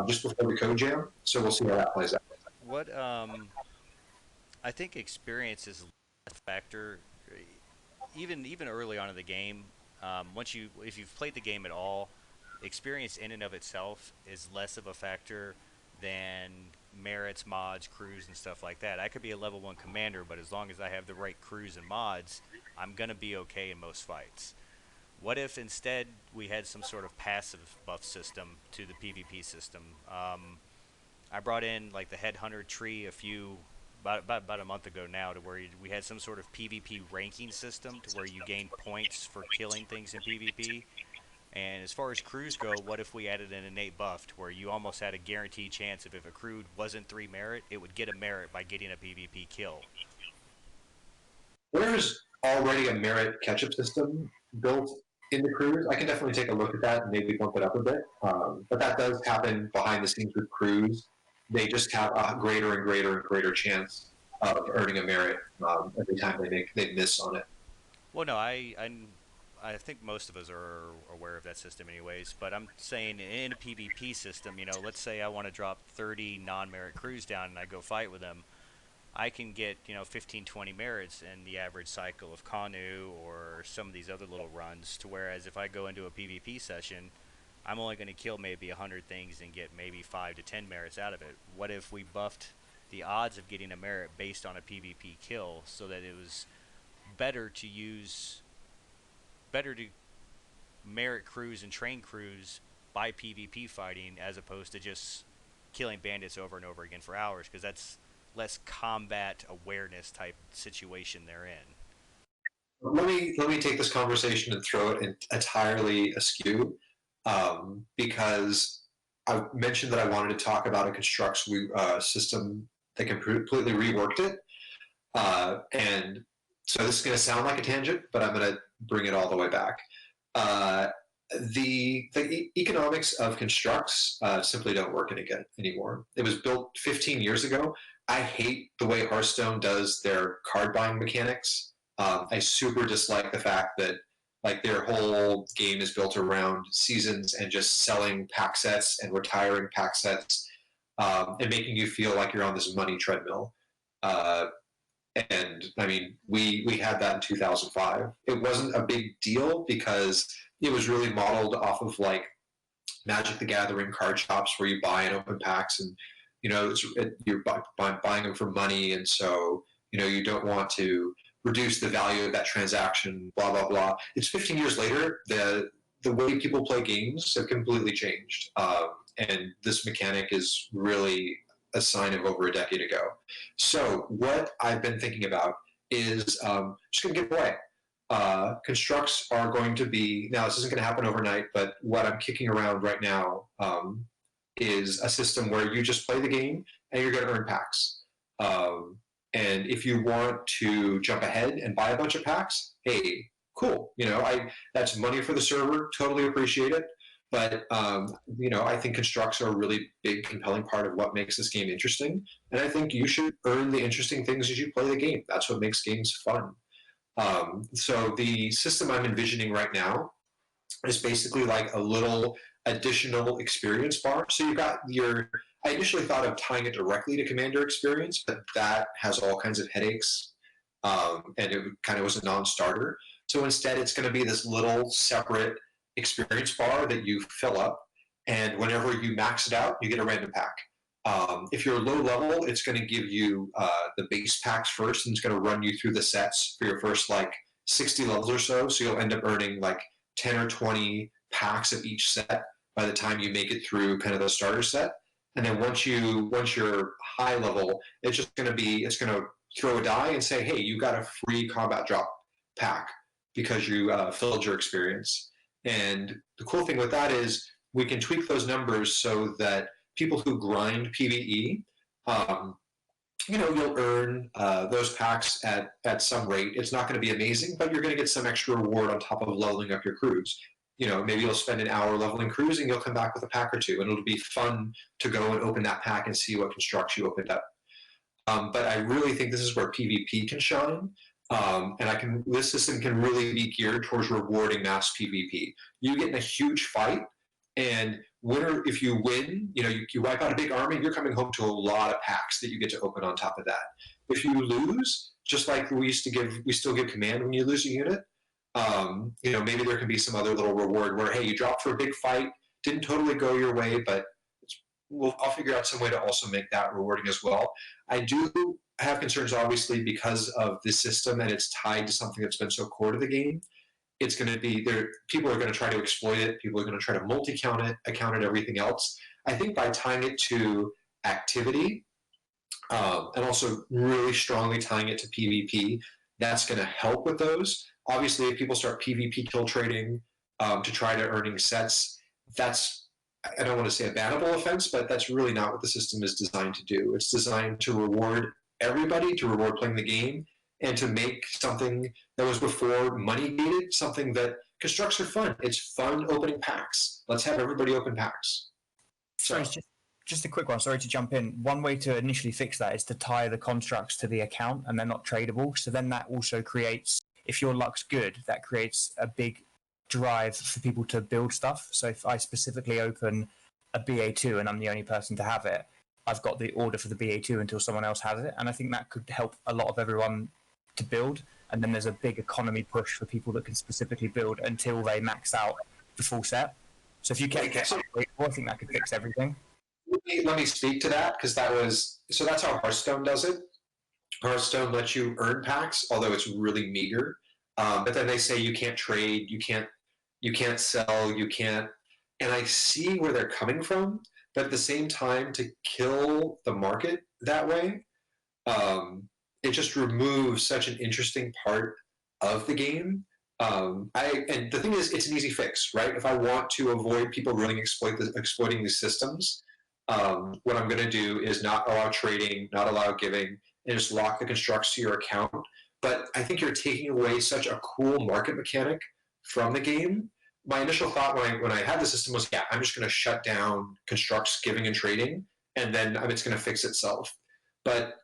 [SPEAKER 1] just before the code jam. So we'll see how that plays out.
[SPEAKER 2] What I think experience is a factor, even early on in the game. If you've played the game at all, experience in and of itself is less of a factor than merits, mods, crews, and stuff like that. I could be a level 1 commander, but as long as I have the right crews and mods, I'm going to be okay in most fights. What if instead we had some sort of passive buff system to the PvP system? I brought in like the Headhunter tree about a month ago now, to where we had some sort of PvP ranking system to where you gain points for killing things in PvP. And as far as crews go, what if we added an innate buff to where you almost had a guaranteed chance of, if a crew wasn't 3 merit, it would get a merit by getting a PvP kill?
[SPEAKER 1] There's already a merit catch-up system built in the crews. I can definitely take a look at that and maybe bump it up a bit. But that does happen behind the scenes with crews. They just have a greater and greater chance of earning a merit every time they miss on it.
[SPEAKER 2] Well, no, I think most of us are aware of that system anyways, but I'm saying in a PvP system, let's say I want to drop 30 non-merit crews down and I go fight with them, I can get, 15, 20 merits in the average cycle of Kanu or some of these other little runs, to whereas if I go into a PvP session, I'm only going to kill maybe 100 things and get maybe 5 to 10 merits out of it. What if we buffed the odds of getting a merit based on a PvP kill, so that it was better to merit crews and train crews by PvP fighting as opposed to just killing bandits over and over again for hours, because that's less combat awareness type situation they're in.
[SPEAKER 1] Let me take this conversation and throw it entirely askew, because I mentioned that I wanted to talk about a Construx system that completely reworked it, and so this is going to sound like a tangent, but I'm going to bring it all the way back. The economics of Construx simply don't work anymore. It was built 15 years ago. I hate the way Hearthstone does their card buying mechanics. I super dislike the fact that like their whole game is built around seasons and just selling pack sets and retiring pack sets, and making you feel like you're on this money treadmill. And I mean, we had that in 2005. It wasn't a big deal because it was really modeled off of like Magic the Gathering card shops where you buy and open packs, and you're buying them for money, and so you don't want to reduce the value of that transaction. Blah blah blah. It's 15 years later. The way people play games have completely changed, and this mechanic is really a sign of over a decade ago. So what I've been thinking about is just going to give away. Constructs are going to be, now this isn't going to happen overnight, but what I'm kicking around right now is a system where you just play the game and you're going to earn packs. And if you want to jump ahead and buy a bunch of packs, hey, cool. That's money for the server, totally appreciate it. But, I think Constructs are a really big, compelling part of what makes this game interesting. And I think you should earn the interesting things as you play the game. That's what makes games fun. So the system I'm envisioning right now is basically like a little additional experience bar. So you've got I initially thought of tying it directly to Commander experience, but that has all kinds of headaches. And it kind of was a non-starter. So instead, it's going to be this little separate experience bar that you fill up, and whenever you max it out, you get a random pack. If you're low level, it's going to give you the base packs first, and it's going to run you through the sets for your first like 60 levels or so. So you'll end up earning like 10 or 20 packs of each set by the time you make it through kind of the starter set. And then once you're high level, it's going to throw a die and say, hey, you got a free combat drop pack because you filled your experience. And the cool thing with that is we can tweak those numbers so that people who grind PvE, you'll earn those packs at some rate. It's not going to be amazing, but you're going to get some extra reward on top of leveling up your crews. Maybe you'll spend an hour leveling crews and you'll come back with a pack or two, and it'll be fun to go and open that pack and see what constructs you opened up. But I really think this is where PvP can shine. And this system can really be geared towards rewarding mass PvP. You get in a huge fight, and if you win, you wipe out a big army, you're coming home to a lot of packs that you get to open on top of that. If you lose, just like we still give command when you lose a unit, maybe there can be some other little reward where, hey, you dropped for a big fight, didn't totally go your way, but I'll figure out some way to also make that rewarding as well. I do have concerns, obviously, because of this system and it's tied to something that's been so core to the game. It's going to be there. People are going to try to exploit it. People are going to try to multi-count it, account it, everything else. I think by tying it to activity, and also really strongly tying it to PvP, that's going to help with those. Obviously, if people start PvP kill trading to try to earning sets, I don't want to say a bannable offense, but that's really not what the system is designed to do. It's designed to reward everybody, to reward playing the game, and to make something that was before money gated, something that constructs are fun. It's fun opening packs. Let's have everybody open packs.
[SPEAKER 6] Sorry, just a quick one. Sorry to jump in. One way to initially fix that is to tie the constructs to the account, and they're not tradable. So then that also creates, if your luck's good, that creates a big drive for people to build stuff. So if I specifically open a BA2 and I'm the only person to have it, I've got the order for the BA2 until someone else has it. And I think that could help a lot of everyone to build. And then there's a big economy push for people that can specifically build until they max out the full set. So if you get I think that could fix everything.
[SPEAKER 1] let me speak to that, because that's how Hearthstone does it. Hearthstone lets you earn packs, although it's really meager. But then they say you can't trade, you can't sell, you can't. And I see where they're coming from, but at the same time, to kill the market that way, it just removes such an interesting part of the game. And the thing is, it's an easy fix, right? If I want to avoid people really exploiting these systems, what I'm going to do is not allow trading, not allow giving, and just lock the constructs to your account. But I think you're taking away such a cool market mechanic from the game. My initial thought when I had the system was, yeah, I'm just going to shut down constructs giving and trading, and then it's going to fix itself. But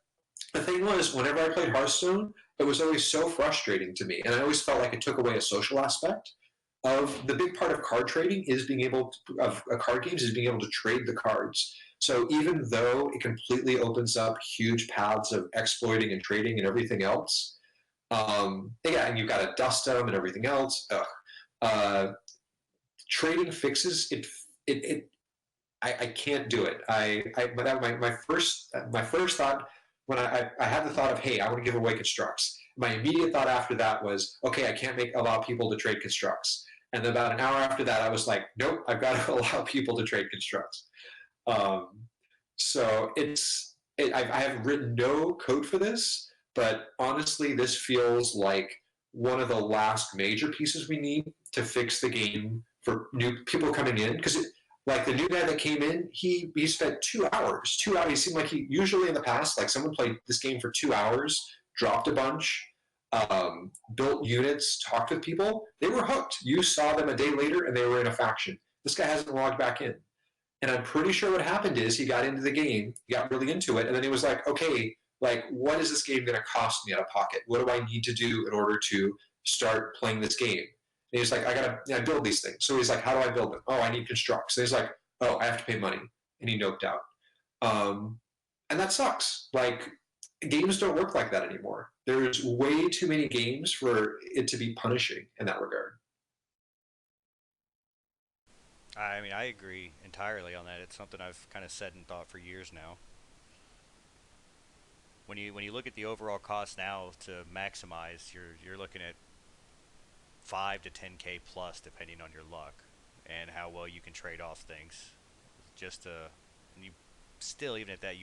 [SPEAKER 1] the thing was, whenever I played Hearthstone, it was always so frustrating to me, and I always felt like it took away a social aspect of the big part of card trading is being able to, of card games is being able to trade the cards. So even though it completely opens up huge paths of exploiting and trading and everything else, yeah, and you've got to dust them and everything else. Trading fixes it. I can't do it. My first thought when I had the thought of, hey, I want to give away constructs. My immediate thought after that was, okay, I can't allow people to trade constructs. And then about an hour after that, I was like, nope, I've got to allow people to trade constructs. So I have written no code for this, but honestly, this feels like one of the last major pieces we need to fix the game for new people coming in. Because like the new guy that came in, he spent 2 hours. 2 hours. He seemed like he usually in the past, like someone played this game for 2 hours, dropped a bunch, built units, talked with people. They were hooked. You saw them a day later, and they were in a faction. This guy hasn't logged back in. And I'm pretty sure what happened is he got into the game, he got really into it, and then he was like, okay, like, what is this game going to cost me out of pocket? What do I need to do in order to start playing this game? And he's like, I got to build these things. So he's like, how do I build them? Oh, I need constructs. And he's like, oh, I have to pay money. And he noped out. And that sucks. Like, games don't work like that anymore. There's way too many games for it to be punishing in that regard.
[SPEAKER 2] I mean, I agree entirely on that. It's something I've kind of said and thought for years now. When you look at the overall cost now to maximize, you're looking at 5 to 10K plus, depending on your luck and how well you can trade off things. And you still, even at that,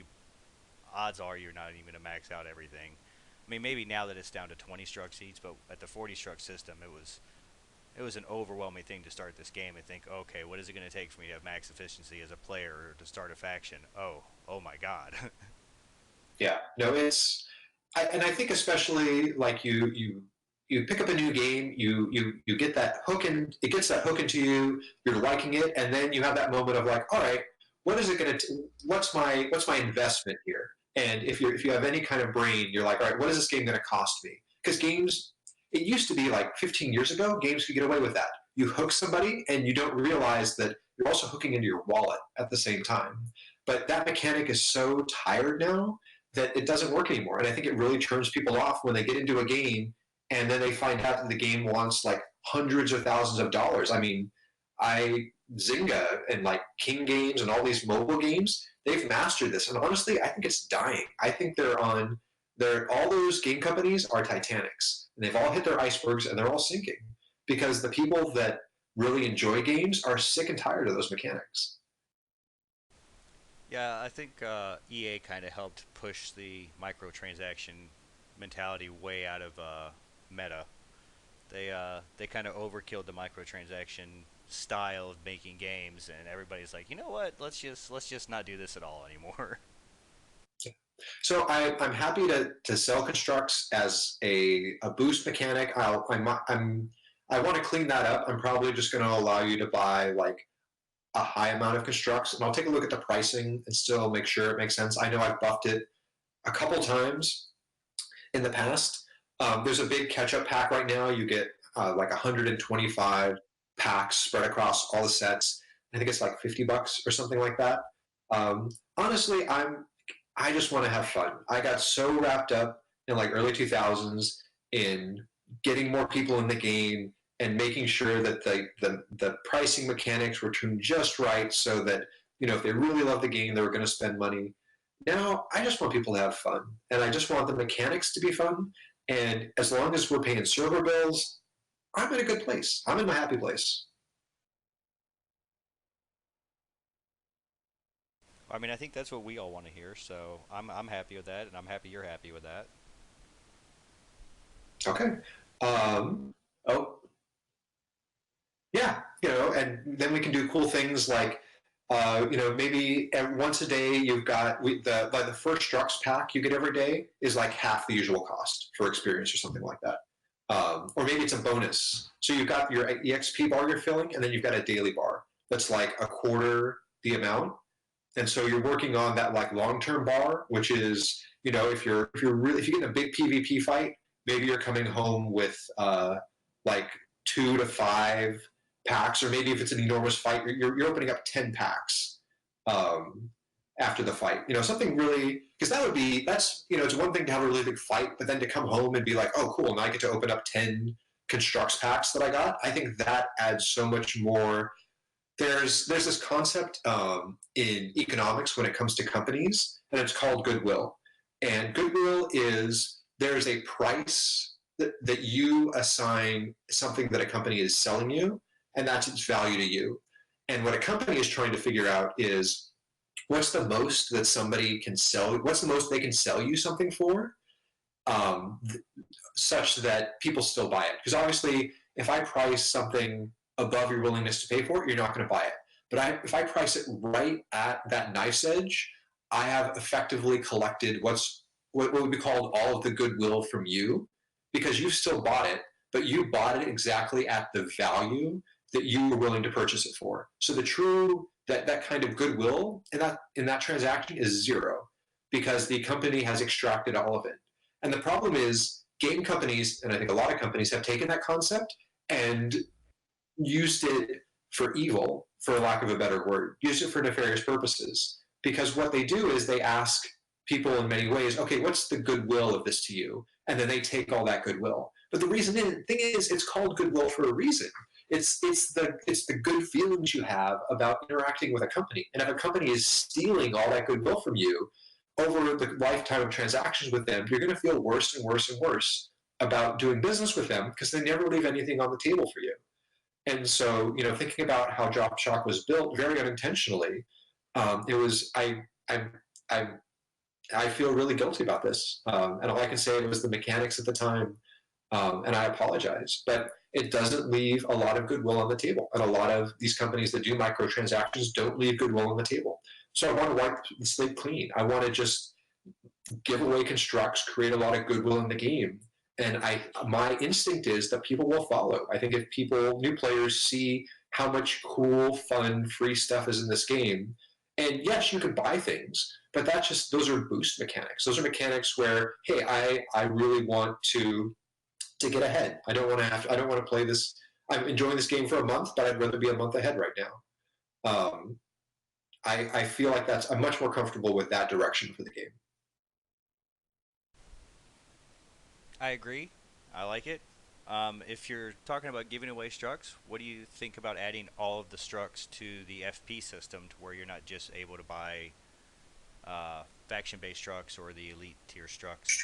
[SPEAKER 2] odds are you're not even going to max out everything. I mean, maybe now that it's down to 20 structs each, but at the 40 struct system, it was an overwhelming thing to start this game and think, okay, what is it going to take for me to have max efficiency as a player or to start a faction? Oh my God.
[SPEAKER 1] Yeah, no, and I think especially like you pick up a new game, you get that hook and it gets that hook into you, you're liking it, and then you have that moment of like, all right, what is it going to? What's my investment here? And if you have any kind of brain, you're like, all right, what is this game going to cost me? Because games, it used to be like 15 years ago, games could get away with that. You hook somebody and you don't realize that you're also hooking into your wallet at the same time. But that mechanic is so tired now that it doesn't work anymore. And I think it really turns people off when they get into a game and then they find out that the game wants like hundreds of thousands of dollars. I mean, Zynga and like King Games and all these mobile games, they've mastered this. And honestly, I think it's dying. I think all those game companies are Titanics. And they've all hit their icebergs and they're all sinking because the people that really enjoy games are sick and tired of those mechanics.
[SPEAKER 2] Yeah, I think EA kind of helped push the microtransaction mentality way out of meta. They kind of overkilled the microtransaction style of making games, and everybody's like, you know what? Let's just not do this at all anymore.
[SPEAKER 1] So I'm happy to sell constructs as a boost mechanic. I want to clean that up. I'm probably just going to allow you to buy like a high amount of constructs, and I'll take a look at the pricing and still make sure it makes sense. I know I've buffed it a couple times in the past. There's a big catch-up pack right now. You get like 125 packs spread across all the sets. I think it's like $50 or something like that. Honestly, I just want to have fun. I got so wrapped up in like early 2000s in getting more people in the game and making sure that the pricing mechanics were tuned just right so that if they really love the game, they were going to spend money. Now, I just want people to have fun, and I just want the mechanics to be fun. And as long as we're paying server bills, I'm in a good place. I'm in my happy place.
[SPEAKER 2] I mean, I think that's what we all want to hear. So I'm happy with that, and I'm happy you're happy with that.
[SPEAKER 1] Okay. Oh, yeah. And then we can do cool things like, maybe once a day you've got the first Strux pack you get every day is like half the usual cost for experience or something like that. Or maybe it's a bonus. So you've got your EXP bar you're filling, and then you've got a daily bar that's like a quarter the amount. And so you're working on that like long-term bar, which is, if you get in a big PvP fight, maybe you're coming home with like 2 to 5 packs, or maybe if it's an enormous fight, you're opening up 10 packs after the fight. Something really, because it's one thing to have a really big fight, but then to come home and be like, oh, cool, now I get to open up 10 Construx packs that I got. I think that adds so much more. There's this concept in economics when it comes to companies, and it's called goodwill. And goodwill is there's a price that you assign something that a company is selling you, and that's its value to you. And what a company is trying to figure out is what's the most that somebody can sell, what's the most they can sell you something for, such that people still buy it. Because obviously, if I price something above your willingness to pay for it, you're not going to buy it. But if I price it right at that knife's edge, I have effectively collected what would be called all of the goodwill from you, because you still bought it, but you bought it exactly at the value that you were willing to purchase it for. So the true that kind of goodwill in that transaction is zero, because the company has extracted all of it. And the problem is game companies, and I think a lot of companies, have taken that concept and used it for evil, for lack of a better word, used it for nefarious purposes. Because what they do is they ask people in many ways, okay, what's the goodwill of this to you? And then they take all that goodwill. But the thing is, it's called goodwill for a reason. It's the good feelings you have about interacting with a company. And if a company is stealing all that goodwill from you over the lifetime of transactions with them, you're going to feel worse and worse and worse about doing business with them, because they never leave anything on the table for you. And so, thinking about how Drop Shock was built very unintentionally, it was I feel really guilty about this, and all I can say was the mechanics at the time, and I apologize, but it doesn't leave a lot of goodwill on the table, and a lot of these companies that do microtransactions don't leave goodwill on the table. So I want to wipe the slate clean. I want to just give away Construx, create a lot of goodwill in the game. And my instinct is that people will follow. I think if new players see how much cool, fun, free stuff is in this game, and yes, you could buy things, but those are boost mechanics. Those are mechanics where, hey, I really want to get ahead. I don't want to play this. I'm enjoying this game for a month, but I'd rather be a month ahead right now. I feel like I'm much more comfortable with that direction for the game.
[SPEAKER 2] I agree. I like it. If you're talking about giving away structs, what do you think about adding all of the structs to the FP system, to where you're not just able to buy faction-based structs or the elite tier structs?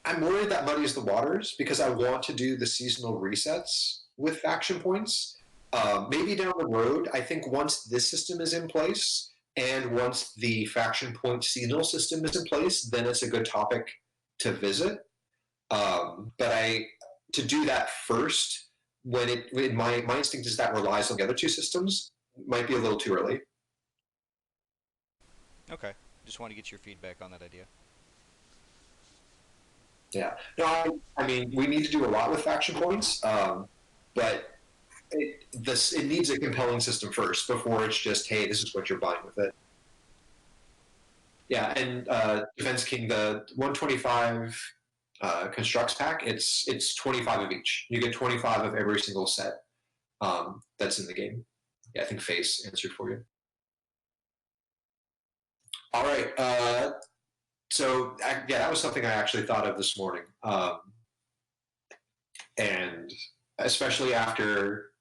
[SPEAKER 1] I'm worried that muddies the waters, because I want to do the seasonal resets with faction points. Maybe down the road, I think once this system is in place, and once the faction point seasonal system is in place, then it's a good topic to visit. But to do that first, when my instinct is that relies on the other two systems, might be a little too early.
[SPEAKER 2] Okay, just want to get your feedback on that idea.
[SPEAKER 1] Yeah, no, I mean, we need to do a lot with faction points, but it needs a compelling system first before it's just, hey, this is what you're buying with it. Yeah, and Dfenceking, the 125 Construx pack, it's 25 of each. You get 25 of every single set that's in the game. Yeah, I think Face answered for you. All right. So that was something I actually thought of this morning, and especially after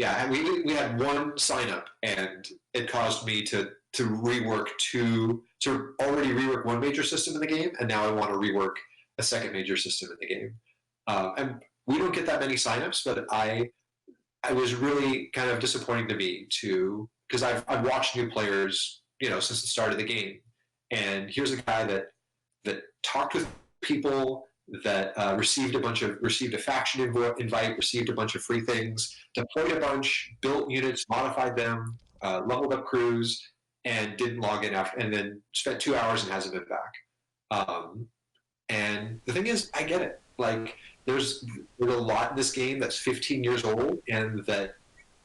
[SPEAKER 1] Yeah, and we had one sign up, and it caused me to rework to already rework one major system in the game, and now I want to rework a second major system in the game. And we don't get that many signups, but I was really kind of disappointing to me because I've watched new players, since the start of the game, and here's a guy that talked with people, that received a faction invite, received a bunch of free things, deployed a bunch, built units, modified them, leveled up crews, and didn't log in after, and then spent 2 hours and hasn't been back. And the thing is, I get it. Like, there's a lot in this game that's 15 years old, and that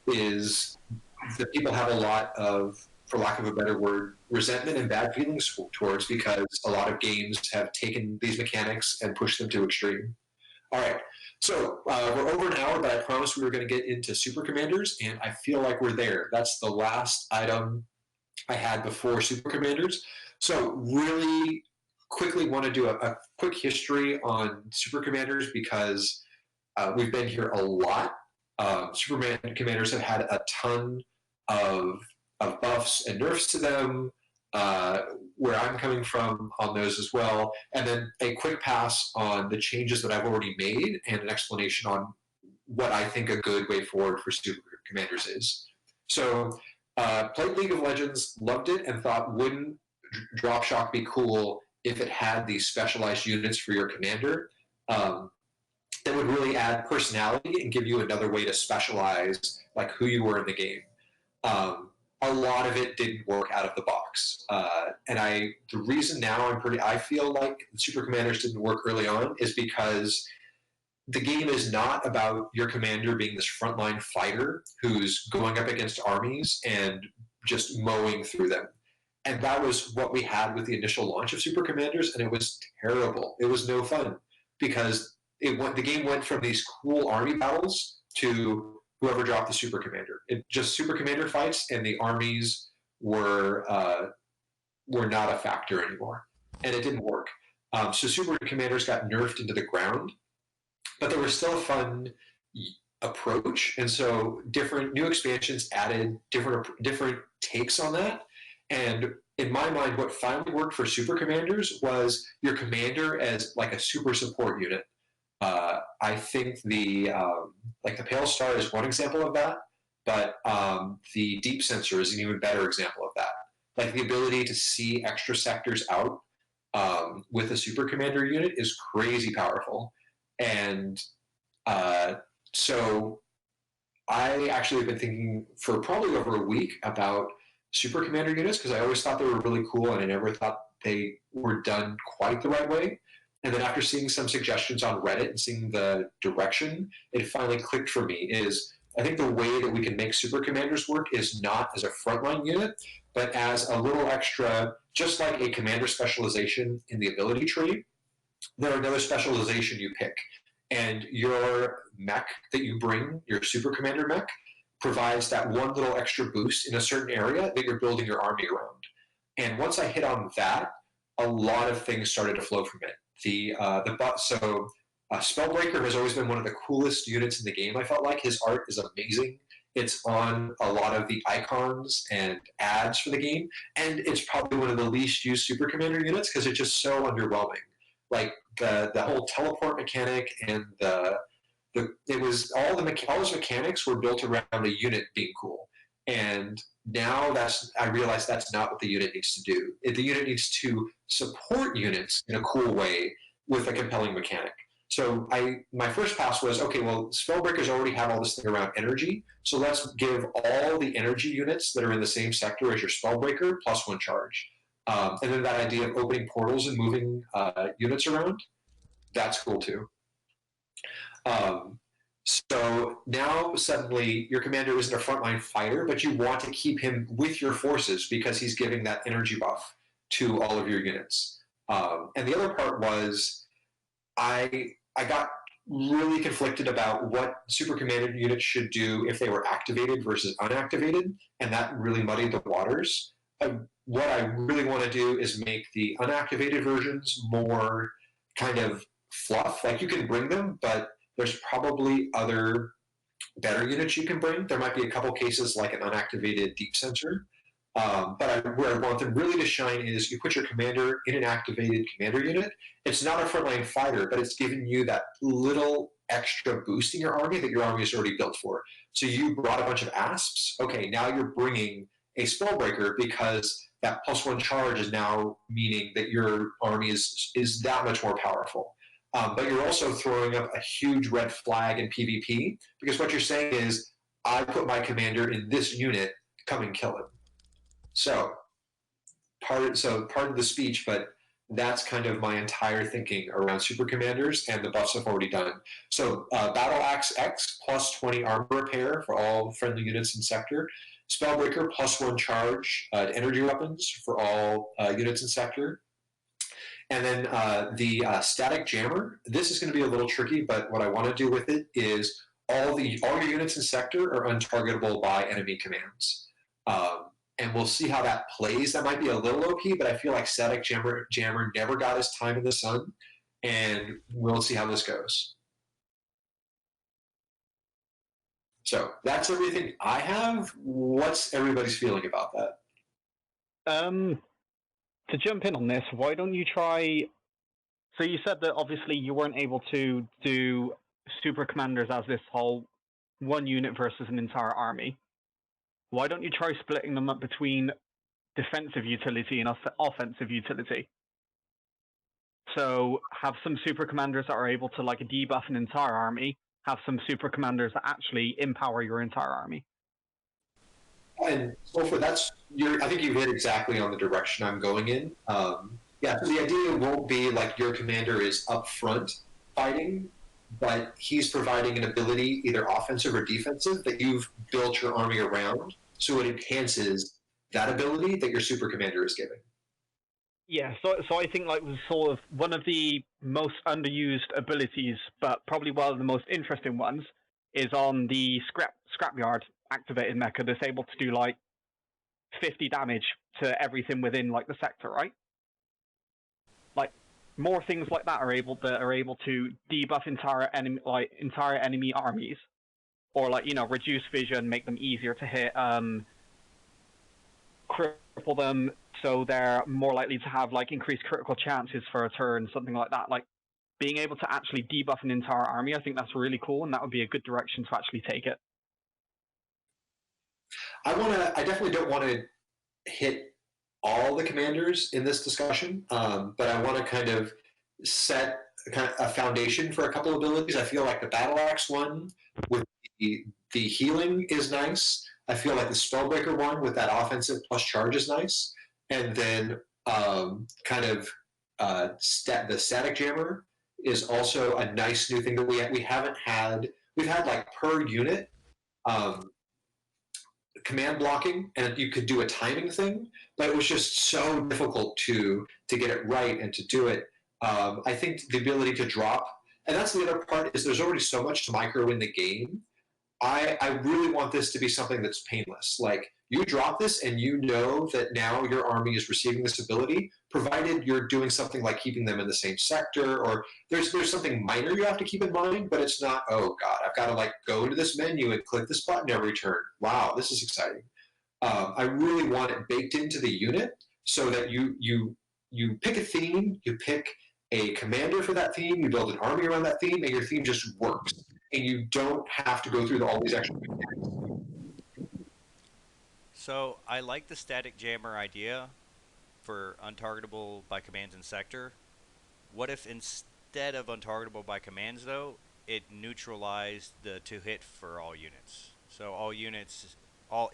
[SPEAKER 1] people have a lot of, for lack of a better word, resentment and bad feelings towards, because a lot of games have taken these mechanics and pushed them to extreme. All right, so we're over an hour, but I promised we were going to get into Super Commanders, and I feel like we're there. That's the last item I had before Super Commanders. So really quickly want to do a quick history on Super Commanders, because we've been here a lot. Super Commanders have had a ton of buffs and nerfs to them, where I'm coming from on those as well, and then a quick pass on the changes that I've already made, and an explanation on what I think a good way forward for Super Commanders is. So, played League of Legends, loved it, and thought, wouldn't Drop Shock be cool if it had these specialized units for your commander? That would really add personality and give you another way to specialize, like, who you were in the game. A lot of it didn't work out of the box, and the reason now I feel like Super Commanders didn't work early on is because the game is not about your commander being this frontline fighter who's going up against armies and just mowing through them. And that was what we had with the initial launch of Super Commanders, and it was terrible. It was no fun, because the game went from these cool army battles to whoever dropped the Super Commander. It just Super Commander fights, and the armies were not a factor anymore, and it didn't work. So Super Commanders got nerfed into the ground, but they were still a fun approach, and so different new expansions added different takes on that. And in my mind, what finally worked for Super Commanders was your commander as like a super support unit. I think the Pale Star is one example of that, but the Deep Sensor is an even better example of that. Like, the ability to see extra sectors out with a Super Commander unit is crazy powerful. And so I actually have been thinking for probably over a week about Super Commander units, because I always thought they were really cool, and I never thought they were done quite the right way. And then after seeing some suggestions on Reddit and seeing the direction, it finally clicked for me. I think the way that we can make Super Commanders work is not as a frontline unit, but as a little extra, just like a commander specialization in the ability tree. They're another specialization you pick. And your mech that you bring, your Super Commander mech, provides that one little extra boost in a certain area that you're building your army around. And once I hit on that, a lot of things started to flow from it. Spellbreaker has always been one of the coolest units in the game. I felt like his art is amazing. It's on a lot of the icons and ads for the game, and it's probably one of the least used Super Commander units because it's just so underwhelming. Like the whole teleport mechanic and all those mechanics were built around a unit being cool. And now I realize that's not what the unit needs to do. The unit needs to support units in a cool way with a compelling mechanic. So my first pass was, okay, well, Spellbreakers already have all this thing around energy, so let's give all the energy units that are in the same sector as your Spellbreaker +1 charge. And then that idea of opening portals and moving units around, that's cool too. So now suddenly your commander isn't a frontline fighter, but you want to keep him with your forces because he's giving that energy buff to all of your units. And the other part was I got really conflicted about what Super Commander units should do if they were activated versus unactivated, and that really muddied the waters. What I really want to do is make the unactivated versions more kind of fluff. Like, you can bring them, but there's probably other better units you can bring. There might be a couple cases like an unactivated deep sensor. Where I want them really to shine is you put your commander in an activated commander unit. It's not a frontline fighter, but it's giving you that little extra boost in your army that your army is already built for. So you brought a bunch of asps. Okay, now you're bringing a spellbreaker because that +1 charge is now meaning that your army is that much more powerful. But you're also throwing up a huge red flag in PvP because what you're saying is, I put my commander in this unit, come and kill him. So, pardon the speech, but that's kind of my entire thinking around super commanders and the buffs I've already done. So, Battle Axe X plus 20 armor repair for all friendly units in sector. Spellbreaker +1 charge energy weapons for all units in sector. And then the static jammer. This is going to be a little tricky, but what I want to do with it is all your units in sector are untargetable by enemy commands. And we'll see how that plays. That might be a little OP, but I feel like static jammer never got his time in the sun, and we'll see how this goes. So that's everything I have. What's everybody's feeling about that?
[SPEAKER 8] To jump in on this, why don't you try... So you said that obviously you weren't able to do super commanders as this whole one unit versus an entire army. Why don't you try splitting them up between defensive utility and offensive utility? So have some super commanders that are able to like debuff an entire army, have some super commanders that actually empower your entire army.
[SPEAKER 1] And so for I think you hit exactly on the direction I'm going in. Yeah, so the idea won't be like your commander is up front fighting, but he's providing an ability, either offensive or defensive, that you've built your army around, so it enhances that ability that your super commander is giving.
[SPEAKER 8] Yeah, so I think like sort of one of the most underused abilities, but probably one of the most interesting ones, is on the scrapyard activated mecha that's able to do like 50 damage to everything within like the sector, right? Like more things like that are able to debuff entire enemy armies, or like reduce vision, make them easier to hit, cripple them so they're more likely to have like increased critical chances for a turn, something like that. Like being able to actually debuff an entire army, I think that's really cool, and that would be a good direction to actually take it.
[SPEAKER 1] I definitely don't want to hit all the commanders in this discussion, but I want to kind of set a foundation for a couple of abilities. I feel like the Battle Axe one with the healing is nice. I feel like the Spellbreaker one with that offensive plus charge is nice. And then the Static Jammer is also a nice new thing that we haven't had. We've had like per unit command blocking, and you could do a timing thing, but it was just so difficult to get it right and to do it. I think the ability to drop, and that's the other part, is there's already so much to micro in the game. I really want this to be something that's painless. Like, you drop this and you know that now your army is receiving this ability, provided you're doing something like keeping them in the same sector, or there's something minor you have to keep in mind, but it's not, oh god, I've got to like go into this menu and click this button every turn. Wow, this is exciting. I really want it baked into the unit so that you pick a theme, you pick a commander for that theme, you build an army around that theme, and your theme just works. And you don't have to go through all these extra mechanics.
[SPEAKER 2] So I like the static jammer idea for untargetable by commands in sector. What if instead of untargetable by commands, though, it neutralized the 2-hit for all units? So all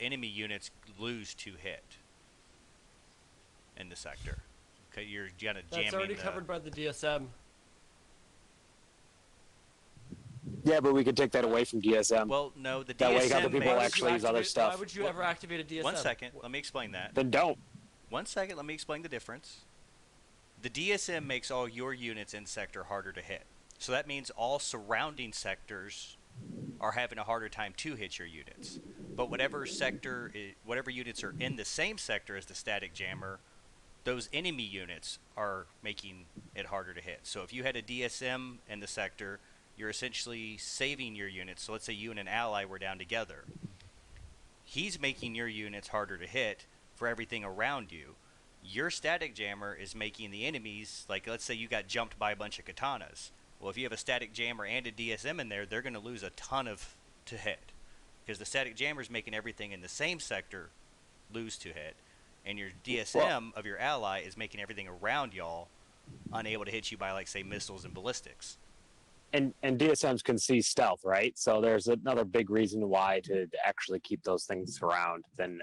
[SPEAKER 2] enemy units lose 2-hit in the sector. Okay, you're kind of jamming.
[SPEAKER 7] That's already covered by the DSM.
[SPEAKER 9] Yeah, but we could take that away from DSM.
[SPEAKER 2] Well, no, the DSM
[SPEAKER 9] that way other people
[SPEAKER 2] makes...
[SPEAKER 9] actually use other stuff.
[SPEAKER 7] Why would you ever activate a DSM?
[SPEAKER 2] 1 second, let me explain that.
[SPEAKER 9] Then don't.
[SPEAKER 2] 1 second, let me explain the difference. The DSM makes all your units in sector harder to hit. So that means all surrounding sectors are having a harder time to hit your units. But whatever units are in the same sector as the static jammer, those enemy units are making it harder to hit. So if you had a DSM in the sector you're essentially saving your units. So let's say you and an ally were down together. He's making your units harder to hit for everything around you. Your static jammer is making the enemies, like let's say you got jumped by a bunch of katanas. Well, if you have a static jammer and a DSM in there, they're going to lose a ton of to hit. Because the static jammer is making everything in the same sector lose to hit. And your DSM of your ally is making everything around y'all unable to hit you by, like, say, missiles and ballistics.
[SPEAKER 9] And DSMs can see stealth, right? So there's another big reason why to actually keep those things around than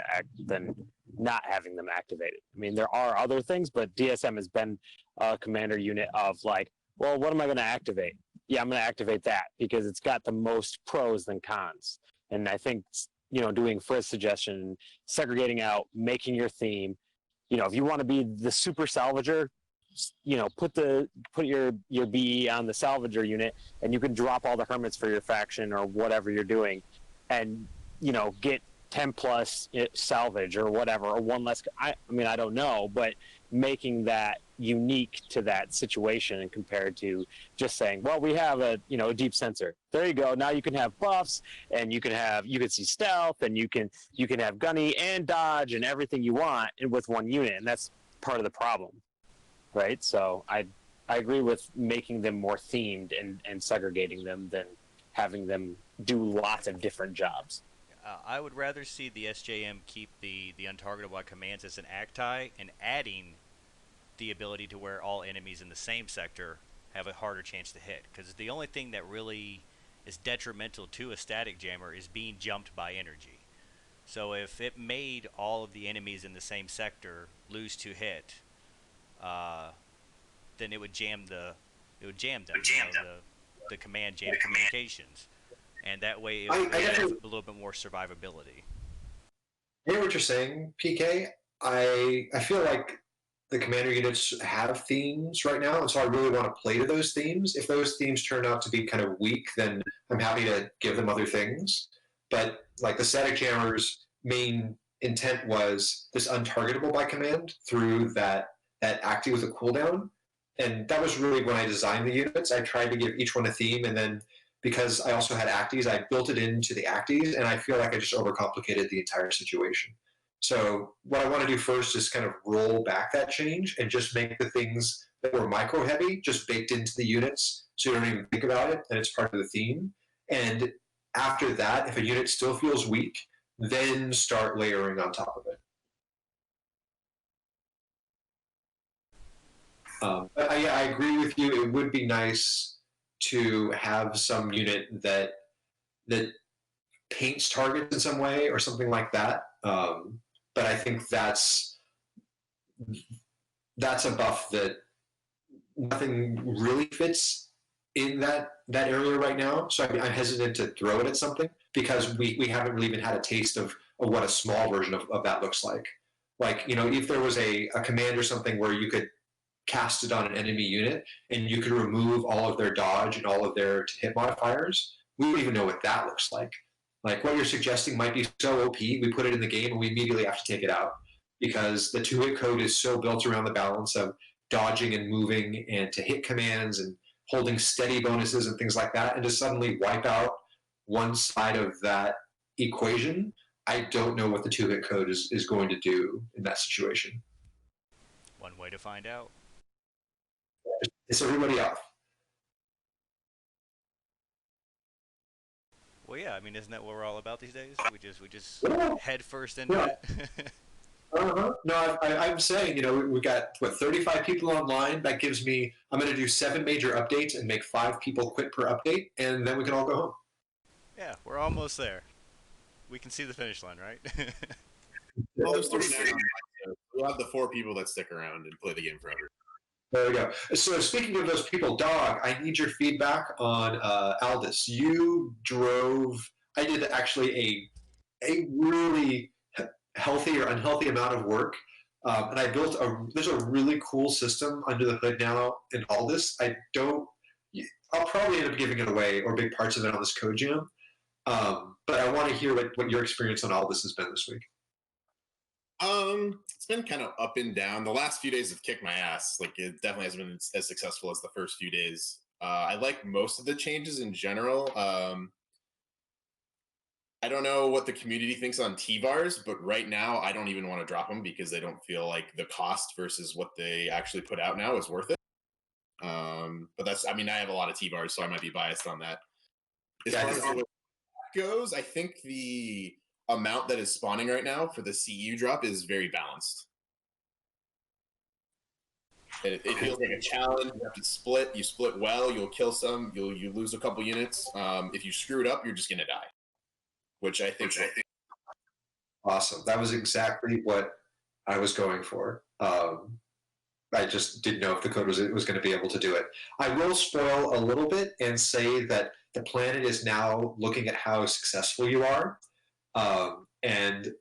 [SPEAKER 9] not having them activated. I mean, there are other things, but DSM has been a commander unit of like, well, what am I going to activate? Yeah, I'm going to activate that because it's got the most pros than cons. And I think, doing Frizz suggestion, segregating out, making your theme, if you want to be the super salvager, put your BE on the salvager unit, and you can drop all the hermits for your faction or whatever you're doing, and get 10 plus salvage or whatever, or one less. I don't know, but making that unique to that situation and compared to just saying, well, we have a deep sensor. There you go. Now you can have buffs, and you can see stealth, and you can have gunny and dodge and everything you want with one unit, and that's part of the problem. Right, so I agree with making them more themed and segregating them than having them do lots of different jobs.
[SPEAKER 2] I would rather see the SJM keep the untargetable commands as an acti and adding the ability to where all enemies in the same sector have a harder chance to hit. Because the only thing that really is detrimental to a static jammer is being jumped by energy. So if it made all of the enemies in the same sector lose to hit, then it would jam them. The command jam communications, and that way it would have a little bit more survivability.
[SPEAKER 1] I hear what you're saying, PK. I feel like the commander units have themes right now, and so I really want to play to those themes. If those themes turn out to be kind of weak, then I'm happy to give them other things. But like the static jammer's main intent was this untargetable by command through that acti with a cooldown. And that was really when I designed the units. I tried to give each one a theme, and then because I also had actis, I built it into the actis, and I feel like I just overcomplicated the entire situation. So what I want to do first is kind of roll back that change and just make the things that were micro heavy just baked into the units, so you don't even think about it, and it's part of the theme. And after that, if a unit still feels weak, then start layering on top of it. But I agree with you. It would be nice to have some unit that paints targets in some way or something like that. But I think that's a buff that nothing really fits in that area right now. So I'm hesitant to throw it at something because we haven't really even had a taste of what a small version of that looks like. Like, if there was a command or something where you could cast it on an enemy unit and you could remove all of their dodge and all of their hit modifiers, we don't even know what that looks like. Like what you're suggesting might be so OP, we put it in the game and we immediately have to take it out because the 2-hit code is so built around the balance of dodging and moving and to hit commands and holding steady bonuses and things like that, and to suddenly wipe out one side of that equation. I don't know what the 2-hit code is going to do in that situation.
[SPEAKER 2] One way to find out.
[SPEAKER 1] It's everybody off.
[SPEAKER 2] Well, yeah, I mean, isn't that what we're all about these days? We just head first into it.
[SPEAKER 1] No, I'm saying, we got 35 people online. That gives me, I'm going to do 7 major updates and make 5 people quit per update, and then we can all go home.
[SPEAKER 2] Yeah, we're almost there. We can see the finish line, right?
[SPEAKER 3] Well, there's 39. We'll have the 4 people that stick around and play the game forever.
[SPEAKER 1] There we go. So speaking of those people, Dog, I need your feedback on Aldous. You drove, I did actually a really healthy or unhealthy amount of work. And I built there's a really cool system under the hood now in Aldous. I'll probably end up giving it away or big parts of it on this code jam. But I want to hear what your experience on Aldous has been this week.
[SPEAKER 3] It's been kind of up and down. The last few days have kicked my ass. Like, it definitely hasn't been as successful as the first few days. I like most of the changes in general. I don't know what the community thinks on T-Vars, but right now I don't even want to drop them because they don't feel like the cost versus what they actually put out now is worth it. But that's, I mean, I have a lot of T-Vars, so I might be biased on that. As far as the goes, I think the amount that is spawning right now for the CU drop is very balanced. It feels like a challenge. You have to split. You split well, you'll kill some. You lose a couple units. If you screw it up, you're just gonna die. Which I think.
[SPEAKER 1] Awesome. That was exactly what I was going for. I just didn't know if the code was going to be able to do it. I will spoil a little bit and say that the planet is now looking at how successful you are, and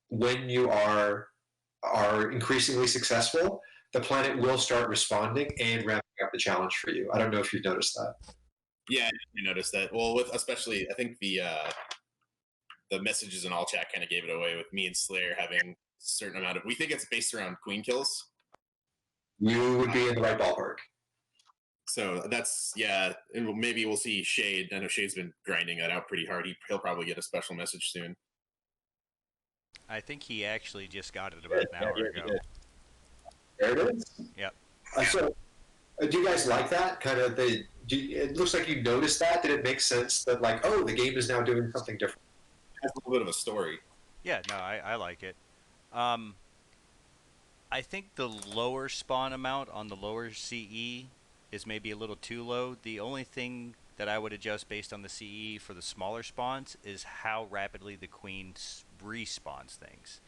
[SPEAKER 1] when you are increasingly successful, the planet will start responding and ramping up the challenge for you. I don't know if you've noticed that.
[SPEAKER 3] Yeah, I noticed that. Well, with especially, I think the messages in all chat kind of gave it away with me and Slayer having a certain amount of. We think it's based around queen kills.
[SPEAKER 1] You would be in the right ballpark.
[SPEAKER 3] So that's, yeah, and maybe we'll see Shade. I know Shade's been grinding that out pretty hard. He'll probably get a special message soon.
[SPEAKER 2] I think he actually just got it about an hour ago.
[SPEAKER 1] There it is.
[SPEAKER 2] Yep.
[SPEAKER 1] So, do you guys like that kind of? It looks like you noticed that. Did it make sense that, like, oh, the game is now doing something different?
[SPEAKER 3] It has a little bit of a story.
[SPEAKER 2] Yeah, no, I like it. I think the lower spawn amount on the lower CE is maybe a little too low. The only thing that I would adjust based on the CE for the smaller spawns is how rapidly the queen respawns things.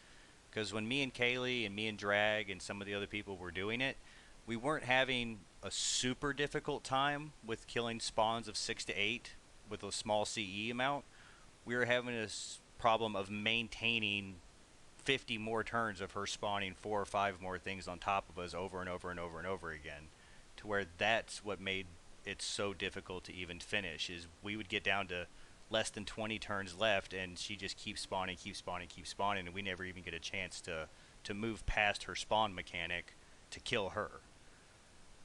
[SPEAKER 2] Because when me and Kaylee and me and Drag and some of the other people were doing it, we weren't having a super difficult time with killing spawns of 6 to 8 with a small CE amount. We were having a problem of maintaining 50 more turns of her spawning 4 or 5 more things on top of us over and over and over and over again, to where that's what made it so difficult to even finish. Is we would get down to less than 20 turns left and she just keeps spawning, and we never even get a chance to move past her spawn mechanic to kill her.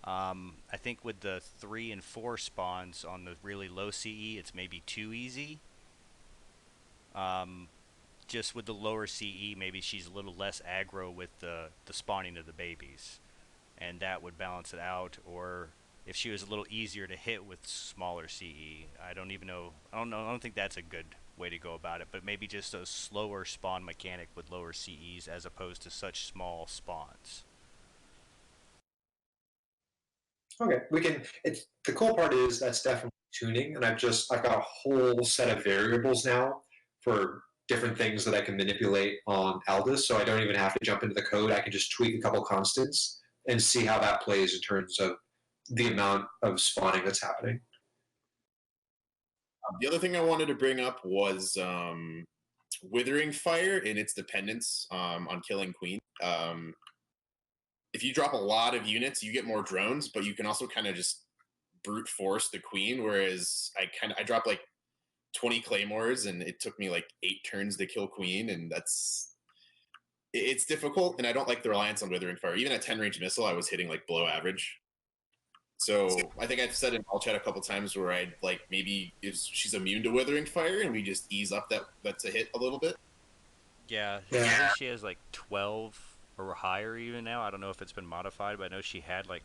[SPEAKER 2] I think with the 3 and 4 spawns on the really low CE, it's maybe too easy. Just with the lower CE, maybe she's a little less aggro with the spawning of the babies, and that would balance it out. Or if she was a little easier to hit with smaller CE, I don't think that's a good way to go about it, but maybe just a slower spawn mechanic with lower CEs as opposed to such small spawns.
[SPEAKER 1] Okay, we can. The cool part is that's definitely tuning, and I've got a whole set of variables now for different things that I can manipulate on Aldous, so I don't even have to jump into the code. I can just tweak a couple constants and see how that plays in terms of the amount of spawning that's happening.
[SPEAKER 3] The other thing I wanted to bring up was Withering Fire and its dependence on killing queen. If you drop a lot of units, you get more drones, but you can also kind of just brute force the queen, whereas I dropped like 20 claymores and it took me like 8 turns to kill queen, and it's difficult, and I don't like the reliance on Withering Fire. Even at 10 range missile, I was hitting like below average. So I think I've said in all chat a couple times where I'd like, maybe if she's immune to Withering Fire and we just ease up that's a hit a little bit.
[SPEAKER 2] Yeah, I think she has like 12 or higher even now. I don't know if it's been modified, but I know she had like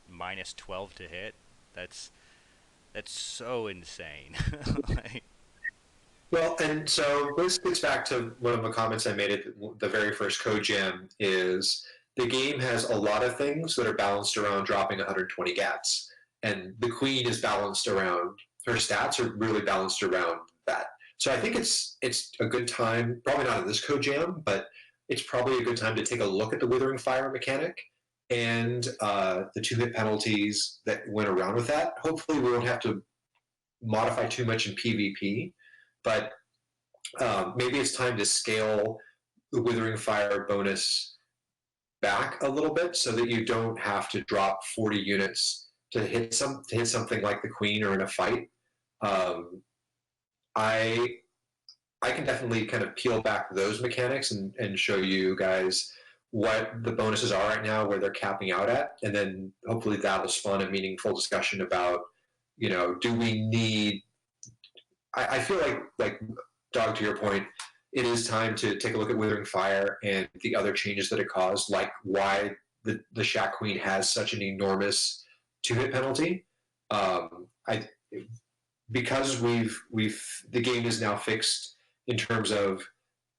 [SPEAKER 2] minus 12 to hit. That's so insane.
[SPEAKER 1] Well, and so this gets back to one of the comments I made at the very first code jam is the game has a lot of things that are balanced around dropping 120 gats, and the queen is balanced around, her stats are really balanced around that. So I think it's a good time, probably not in this code jam, but it's probably a good time to take a look at the Withering Fire mechanic and the 2-hit penalties that went around with that. Hopefully we won't have to modify too much in PvP, but maybe it's time to scale the Withering Fire bonus back a little bit so that you don't have to drop 40 units to hit something like the queen or in a fight. I can definitely kind of peel back those mechanics and show you guys what the bonuses are right now, where they're capping out at, and then hopefully that will spawn a meaningful discussion about do we need? I feel like Dog, to your point, it is time to take a look at Withering Fire and the other changes that it caused, like why the Shack Queen has such an enormous 2-hit penalty. Because the game is now fixed in terms of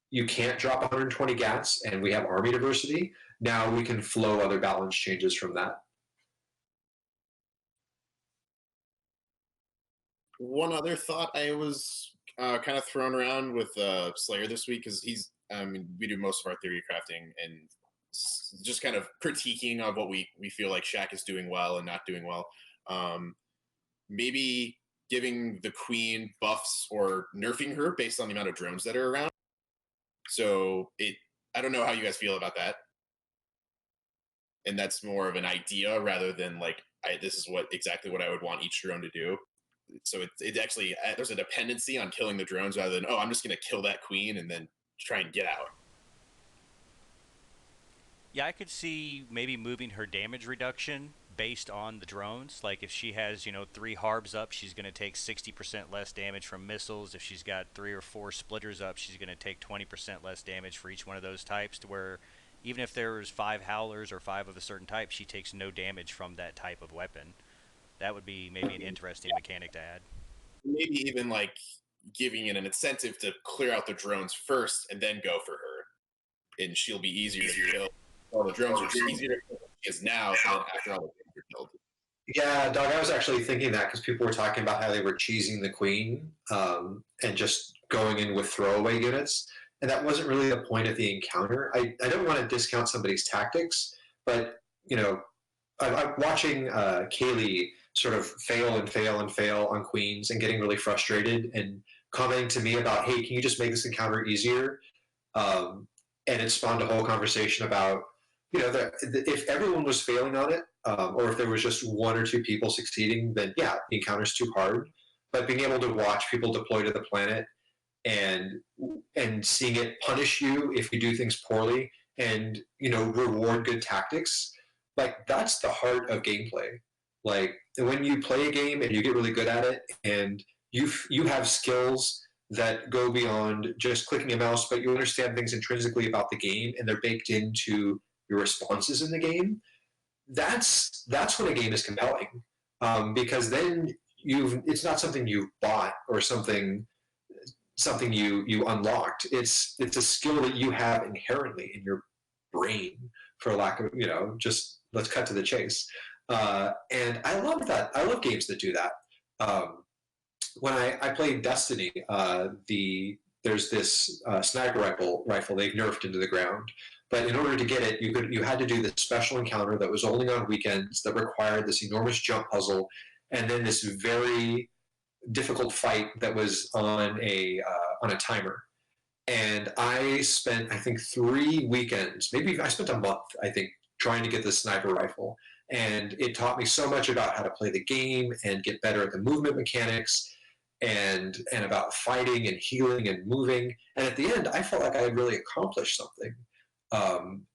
[SPEAKER 1] you can't drop 120 gats, and we have army diversity. Now we can flow other balance changes from that.
[SPEAKER 3] One other thought I was kind of thrown around with Slayer this week, because we do most of our theory crafting and just kind of critiquing of what we feel like Shack is doing well and not doing well. Maybe giving the queen buffs or nerfing her based on the amount of drones that are around. So I don't know how you guys feel about that. And that's more of an idea rather than like, this is exactly what I would want each drone to do. So it actually, there's a dependency on killing the drones rather than, I'm just going to kill that queen and then try and get out.
[SPEAKER 2] Yeah, I could see maybe moving her damage reduction based on the drones. Like if she has, 3 harbs up, she's going to take 60% less damage from missiles. If she's got 3 or 4 splitters up, she's going to take 20% less damage for each one of those types, to where even if there's 5 howlers or 5 of a certain type, she takes no damage from that type of weapon. That would be maybe an interesting mechanic to add.
[SPEAKER 3] Maybe even like giving it an incentive to clear out the drones first and then go for her. And she'll be easier to kill. All the drones are easier to kill than she is now, and then after all the drones are killed.
[SPEAKER 1] Yeah, Doug, I was actually thinking that because people were talking about how they were cheesing the queen and just going in with throwaway units. And that wasn't really the point of the encounter. I don't want to discount somebody's tactics, but, I'm watching Kaylee sort of fail and fail and fail on queens and getting really frustrated and commenting to me about, hey, can you just make this encounter easier? And it spawned a whole conversation about, if everyone was failing on it, or if there was just 1 or 2 people succeeding, then yeah, the encounter's too hard. But being able to watch people deploy to the planet and seeing it punish you if you do things poorly and, reward good tactics, like that's the heart of gameplay. Like when you play a game and you get really good at it and you have skills that go beyond just clicking a mouse, but you understand things intrinsically about the game and they're baked into your responses in the game, that's when a game is compelling, because then it's not something you bought or something you unlocked. It's a skill that you have inherently in your brain, for lack of just let's cut to the chase. And I love that. I love games that do that. When I played Destiny, there's this sniper rifle they've nerfed into the ground. But in order to get it, you had to do this special encounter that was only on weekends that required this enormous jump puzzle, and then this very difficult fight that was on a timer. And I spent, I think, 3 weekends, maybe I spent a month, I think, trying to get this sniper rifle. And it taught me so much about how to play the game and get better at the movement mechanics and about fighting and healing and moving. And at the end, I felt like I had really accomplished something.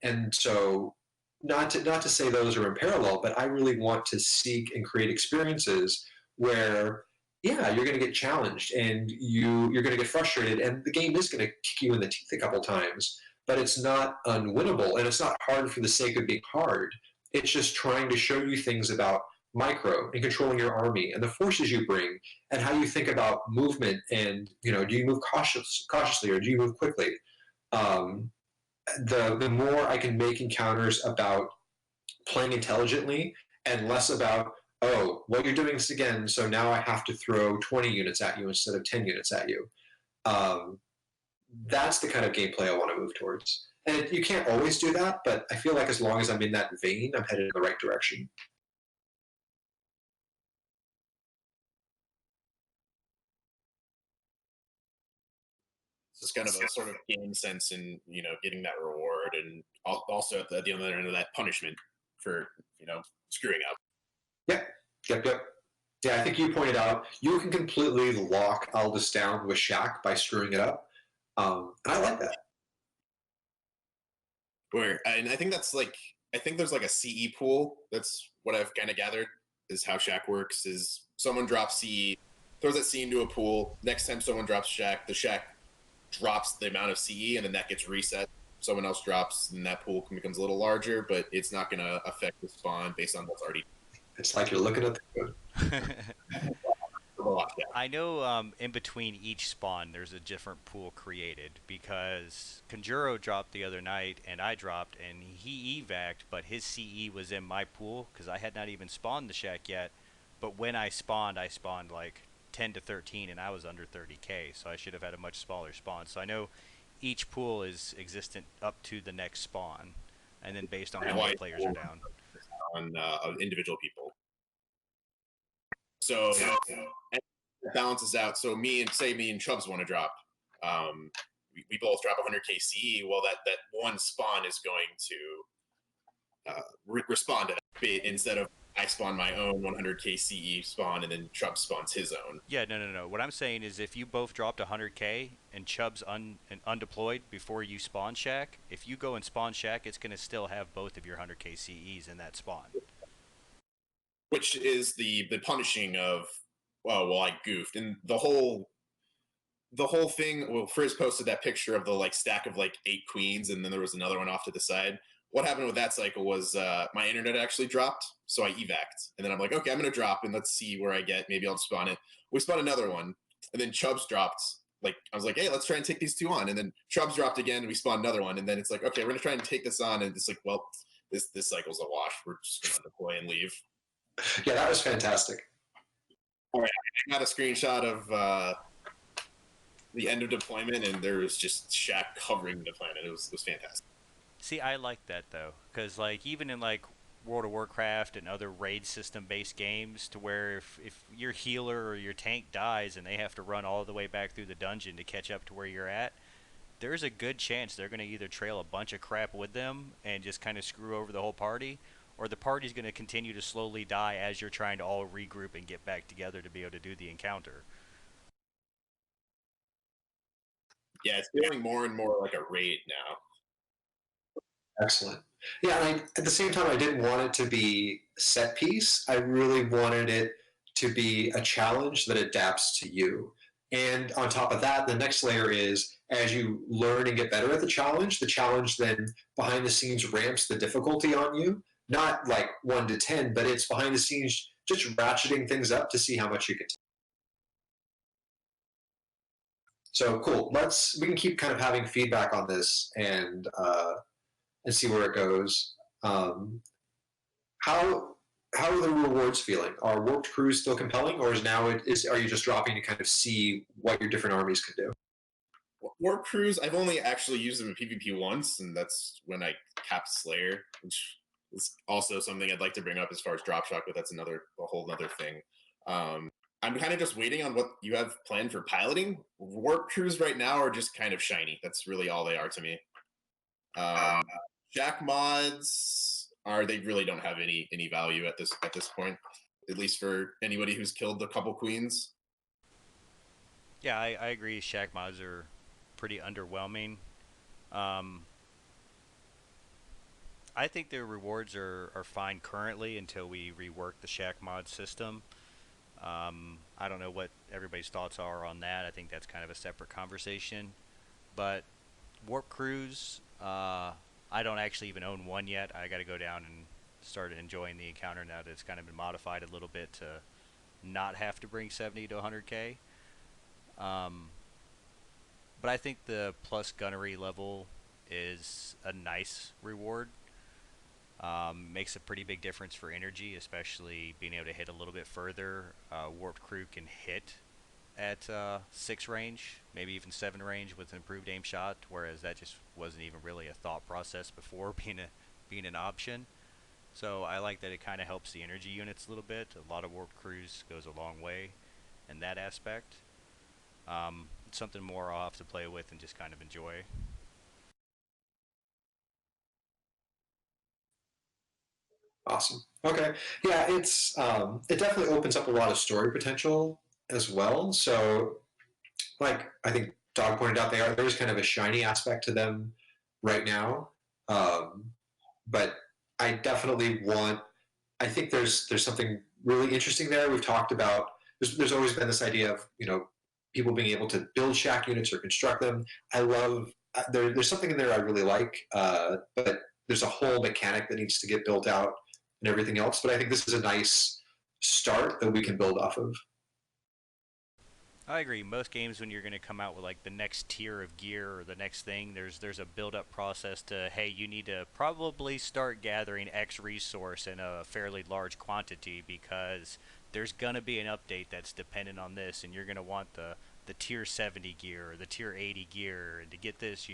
[SPEAKER 1] And so not to say those are in parallel, but I really want to seek and create experiences where, yeah, you're going to get challenged and you're going to get frustrated, and the game is going to kick you in the teeth a couple times, but it's not unwinnable, and it's not hard for the sake of being hard. It's just trying to show you things about micro and controlling your army and the forces you bring and how you think about movement and, do you move cautiously or do you move quickly? The more I can make encounters about playing intelligently and less about, oh, well, you're doing this again, so now I have to throw 20 units at you instead of 10 units at you. That's the kind of gameplay I want to move towards. And you can't always do that, but I feel like as long as I'm in that vein, I'm headed in the right direction.
[SPEAKER 3] It's kind of a sort of game sense in getting that reward, and also at the other end of that, punishment for screwing up.
[SPEAKER 1] Yep. Yeah, I think you pointed out you can completely lock Aldous down with Shack by screwing it up, and I like that.
[SPEAKER 3] And I think that's I think there's like a CE pool. That's what I've kind of gathered is how Shack works. Is someone drops CE, throws that CE into a pool. Next time someone drops Shack, the Shack drops the amount of CE, and then that gets reset. Someone else drops, and that pool becomes a little larger, but it's not going to affect the spawn based on what's already.
[SPEAKER 1] It's like you're looking at the code.
[SPEAKER 2] I know in between each spawn there's a different pool created because Kunjuro dropped the other night and I dropped and he evac'd, but his CE was in my pool because I had not even spawned the shack yet. But when I spawned like 10 to 13 and I was under 30k, so I should have had a much smaller spawn. So I know each pool is existent up to the next spawn, and then based on how many players are down.
[SPEAKER 3] On individual people. So it balances out. So me and Chubbs want to drop. We both drop 100k CE. Well, that one spawn is going to respond to that instead of I spawn my own 100k CE spawn and then Chubbs spawns his own.
[SPEAKER 2] Yeah, no. What I'm saying is if you both dropped 100k and Chubbs undeployed before you spawn Shack, if you go and spawn Shack, it's going to still have both of your 100k CEs in that spawn.
[SPEAKER 3] Which is the punishing of, well, I goofed. And the whole thing, well, Frizz posted that picture of the like stack of like 8 queens, and then there was another one off to the side. What happened with that cycle was my internet actually dropped, so I evac'd. And then I'm like, okay, I'm going to drop, and let's see where I get. Maybe I'll spawn it. We spawned another one, and then Chubbs dropped. Like, I was like, hey, let's try and take these 2 on. And then Chubbs dropped again, and we spawned another one. And then it's like, okay, we're going to try and take this on. And it's like, well, this cycle's a wash. We're just going to deploy and leave.
[SPEAKER 1] Yeah, that was fantastic.
[SPEAKER 3] All right, I got a screenshot of the end of deployment, and there was just Shack covering the planet. It was fantastic.
[SPEAKER 2] See, I like that though, because like even in like World of Warcraft and other raid system based games, to where if your healer or your tank dies and they have to run all the way back through the dungeon to catch up to where you're at, there's a good chance they're going to either trail a bunch of crap with them and just kind of screw over the whole party, or the party's going to continue to slowly die as you're trying to all regroup and get back together to be able to do the encounter.
[SPEAKER 3] Yeah, it's feeling more and more like a raid now.
[SPEAKER 1] Excellent. Yeah, and at the same time, I didn't want it to be set piece. I really wanted it to be a challenge that adapts to you. And on top of that, the next layer is as you learn and get better at the challenge then behind the scenes ramps the difficulty on you. Not like 1 to 10, but it's behind the scenes just ratcheting things up to see how much you can take. So cool. We can keep kind of having feedback on this and see where it goes. How are the rewards feeling? Are warped crews still compelling, or are you just dropping to kind of see what your different armies can do?
[SPEAKER 3] Warp crews, I've only actually used them in PvP once, and that's when I capped Slayer, which is also something I'd like to bring up as far as drop shock, but that's a whole other thing. I'm kind of just waiting on what you have planned for piloting. Warp crews right now are just kind of shiny. That's really all they are to me. Shack mods they really don't have any value at this point, at least for anybody who's killed a couple queens.
[SPEAKER 2] Yeah, I agree. Shack mods are pretty underwhelming. I think the rewards are fine currently until we rework the Shack mod system. I don't know what everybody's thoughts are on that. I think that's kind of a separate conversation. But warp crews, I don't actually even own one yet. I got to go down and start enjoying the encounter now that it's kind of been modified a little bit to not have to bring 70 to 100k. But I think the plus gunnery level is a nice reward. Makes a pretty big difference for energy, especially being able to hit a little bit further. Warped crew can hit at 6 range, maybe even 7 range with an improved aim shot, whereas that just wasn't even really a thought process before being an option. So I like that it kind of helps the energy units a little bit. A lot of warped crews goes a long way in that aspect. It's something more I'll have to play with and just kind of enjoy.
[SPEAKER 1] Awesome. Okay. Yeah, it definitely opens up a lot of story potential as well. So, like I think Dog pointed out, there's kind of a shiny aspect to them right now. But I definitely I think there's something really interesting there. We've talked about there's always been this idea of people being able to build shack units or construct them. I love there's something in there I really like, but there's a whole mechanic that needs to get built out and everything else. But I think this is a nice start that we can build off of.
[SPEAKER 2] I agree. Most games, when you're going to come out with like the next tier of gear or the next thing, there's a build-up process to, hey, you need to probably start gathering X resource in a fairly large quantity because there's going to be an update that's dependent on this, and you're going to want the tier 70 gear or the tier 80 gear, and to get this,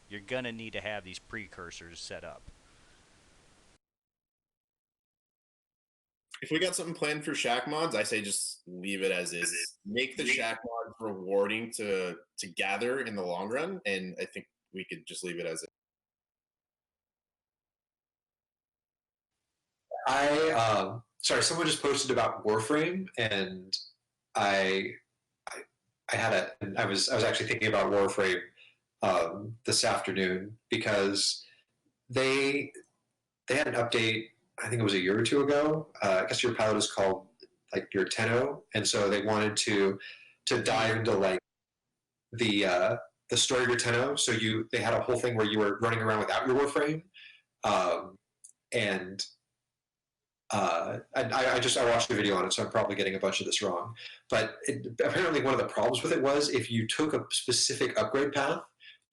[SPEAKER 2] you're going to need to have these precursors set up.
[SPEAKER 3] If we got something planned for shack mods, I say just leave it as is. Make the shack mods rewarding to gather in the long run, and I think we could just leave it as is.
[SPEAKER 1] Sorry, someone just posted about Warframe, and I was actually thinking about Warframe this afternoon because they had an update. I think it was a year or two ago. I guess your pilot is called like your Tenno, and so they wanted to dive into like the story of your Tenno. So they had a whole thing where you were running around without your Warframe, and I watched the video on it, so I'm probably getting a bunch of this wrong. But apparently, one of the problems with it was if you took a specific upgrade path,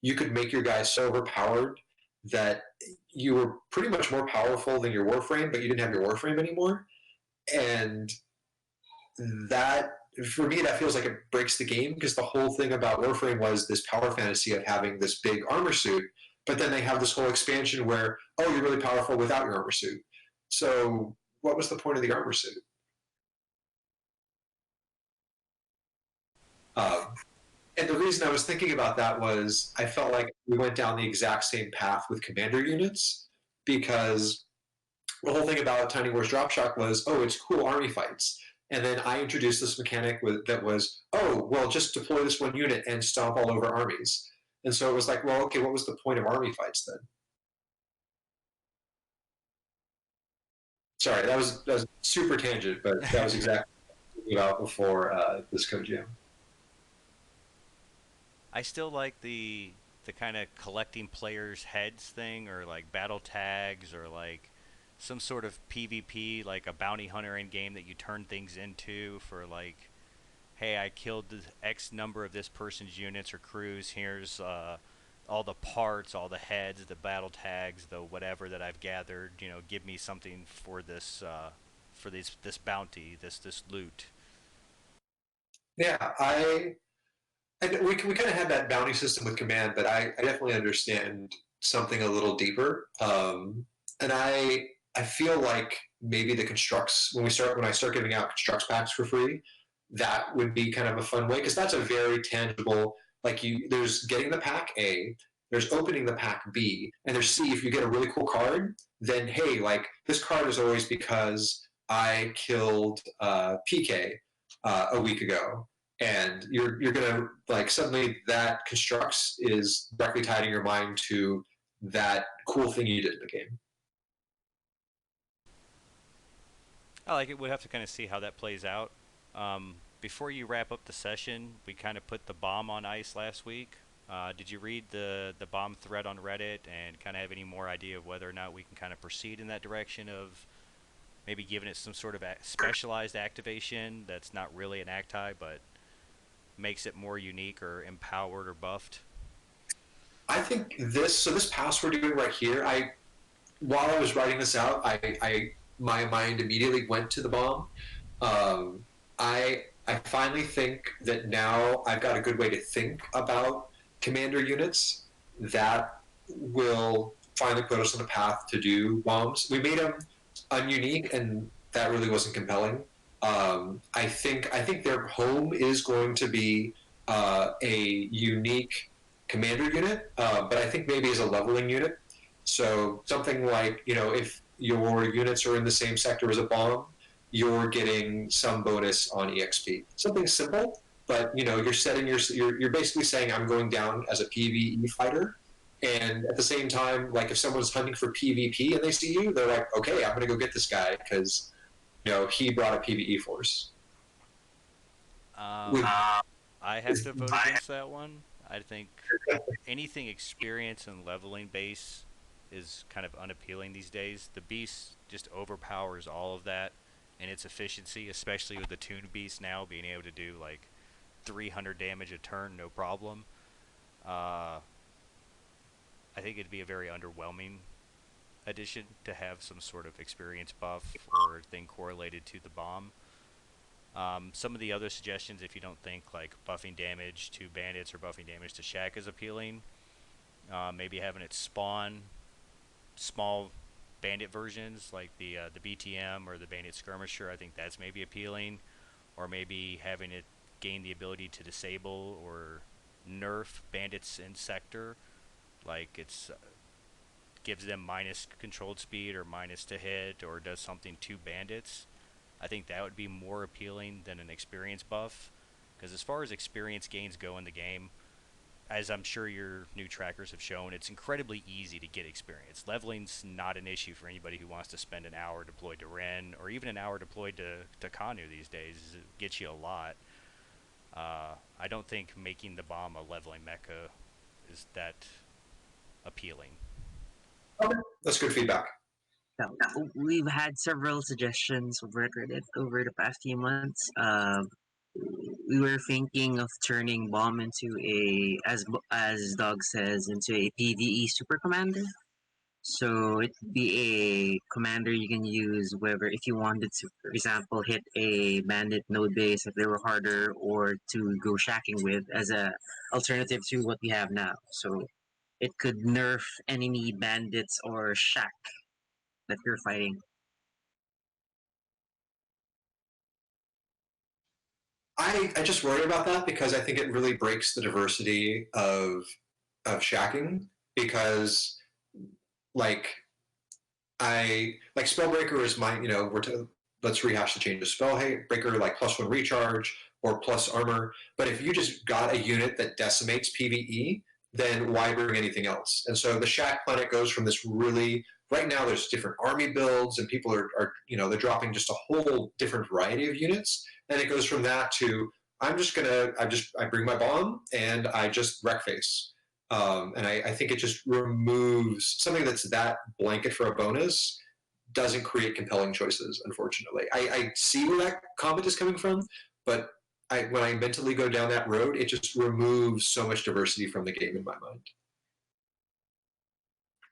[SPEAKER 1] you could make your guys so overpowered that you were pretty much more powerful than your Warframe, but you didn't have your Warframe anymore. And that, for me, that feels like it breaks the game because the whole thing about Warframe was this power fantasy of having this big armor suit, but then they have this whole expansion where, oh, you're really powerful without your armor suit. So what was the point of the armor suit? And the reason I was thinking about that was I felt like we went down the exact same path with commander units because the whole thing about Tiny Wars Drop Shock was, oh, it's cool army fights. And then I introduced this mechanic that was, oh, well, just deploy this one unit and stomp all over armies. And so it was like, well, okay, what was the point of army fights then? Sorry, that was super tangent, but that was exactly what I was thinking about before this code jam.
[SPEAKER 2] I still like the kind of collecting players' heads thing, or like battle tags, or like some sort of PvP, like a bounty hunter in game that you turn things into for like, hey, I killed the X number of this person's units or crews. Here's all the parts, all the heads, the battle tags, the whatever that I've gathered. Give me something for this this bounty, this loot.
[SPEAKER 1] Yeah, we kind of had that bounty system with command, but I definitely understand something a little deeper. And I feel like maybe the Construx, when I start giving out Construx packs for free, that would be kind of a fun way because that's a very tangible. Like there's getting the pack A, there's opening the pack B, and there's C. If you get a really cool card, then hey, like this card is always because I killed PK a week ago. And you're gonna like suddenly that Construx is directly tied in your mind to that cool thing you did in the game.
[SPEAKER 2] I like it. We'll have to kind of see how that plays out. Before you wrap up the session, we kind of put the bomb on ice last week. Did you read the bomb thread on Reddit and kind of have any more idea of whether or not we can kind of proceed in that direction of maybe giving it some sort of specialized activation that's not really an acti, but makes it more unique or empowered or buffed?
[SPEAKER 1] I think this pass we're doing right here, while I was writing this out, my mind immediately went to the bomb. I finally think that now I've got a good way to think about commander units that will finally put us on a path to do bombs. We made them ununique, and that really wasn't compelling. I think their home is going to be a unique commander unit, but I think maybe as a leveling unit. So something like, if your units are in the same sector as a bomb, you're getting some bonus on EXP. Something simple, but you're setting you're basically saying I'm going down as a PvE fighter, and at the same time, like if someone's hunting for PvP and they see you, they're like, okay, I'm gonna go get this guy because he brought a PvE force.
[SPEAKER 2] Um, I have to vote against that one. I think anything experience and leveling base is kind of unappealing these days. The beast just overpowers all of that and its efficiency, especially with the tuned beast now being able to do like 300 damage a turn, no problem. I think it'd be a very underwhelming addition to have some sort of experience buff or thing correlated to the bomb. Some of the other suggestions, if you don't think like buffing damage to bandits or buffing damage to shack is appealing, maybe having it spawn small bandit versions like the BTM or the bandit skirmisher, I think that's maybe appealing, or maybe having it gain the ability to disable or nerf bandits in sector, like it's gives them minus controlled speed or minus to hit or does something to bandits. I think that would be more appealing than an experience buff, because as far as experience gains go in the game, as I'm sure your new trackers have shown, it's incredibly easy to get experience. Leveling's not an issue for anybody who wants to spend an hour deployed to Ren, or even an hour deployed to Kanu these days. It gets you a lot. I don't think making the bomb a leveling mecha is that appealing.
[SPEAKER 1] Okay, that's good feedback.
[SPEAKER 5] So, we've had several suggestions over Reddit over the past few months. We were thinking of turning Bomb into as Dog says, into a PvE super commander. So it would be a commander you can use whether if you wanted to, for example, hit a bandit node base if they were harder, or to go shacking with as a alternative to what we have now. So it could nerf enemy bandits or shack that you're fighting.
[SPEAKER 1] I just worry about that because I think it really breaks the diversity of shacking, because like Spellbreaker is my, let's rehash the changes. Spellbreaker like +1 recharge or plus armor, but if you just got a unit that decimates PvE, then why bring anything else? And so the shack planet goes from this really, right now there's different army builds and people are they're dropping just a whole different variety of units, and it goes from that to I bring my bomb and I just wreck face. And I think it just removes something that's that blanket for a bonus, doesn't create compelling choices, unfortunately. I see where that comment is coming from, but when I mentally go down that road, it just removes so much diversity from the game in my mind.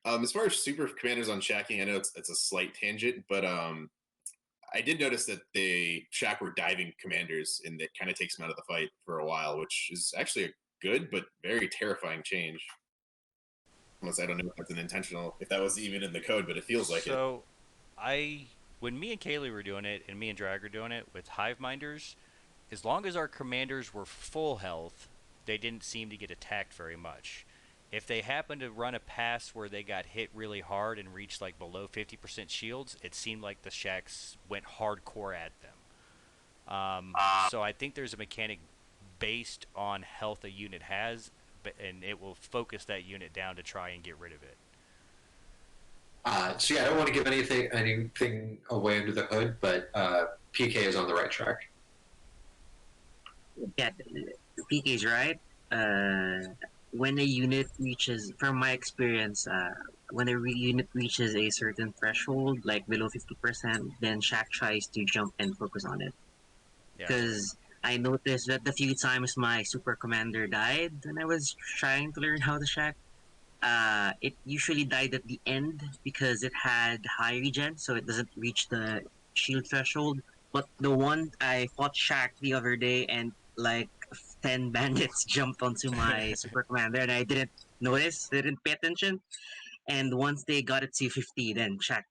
[SPEAKER 3] As far as super commanders on shacking, I know it's a slight tangent, but I did notice that the shack were diving commanders, and it kind of takes them out of the fight for a while, which is actually a good but very terrifying change. Unless I don't know if that's if that was even in the code, but it feels like it.
[SPEAKER 2] So, when me and Kaylee were doing it, and me and Drag were doing it with hive minders, as long as our commanders were full health, they didn't seem to get attacked very much. If they happened to run a pass where they got hit really hard and reached like below 50% shields, it seemed like the shacks went hardcore at them. So I think there's a mechanic based on health a unit has, and it will focus that unit down to try and get rid of it.
[SPEAKER 1] So yeah, I don't want to give anything away under the hood, but PK is on the right track.
[SPEAKER 5] Yeah, PK's right. When a unit reaches, from my experience, when a unit reaches a certain threshold, like below 50%, then Shack tries to jump and focus on it. Because I noticed that the few times my super commander died when I was trying to learn how to Shack, it usually died at the end because it had high regen, so it doesn't reach the shield threshold. But the one I fought Shack the other day, and like 10 bandits jumped onto my super commander, and I didn't notice, didn't pay attention. And once they got it to 50, then Shack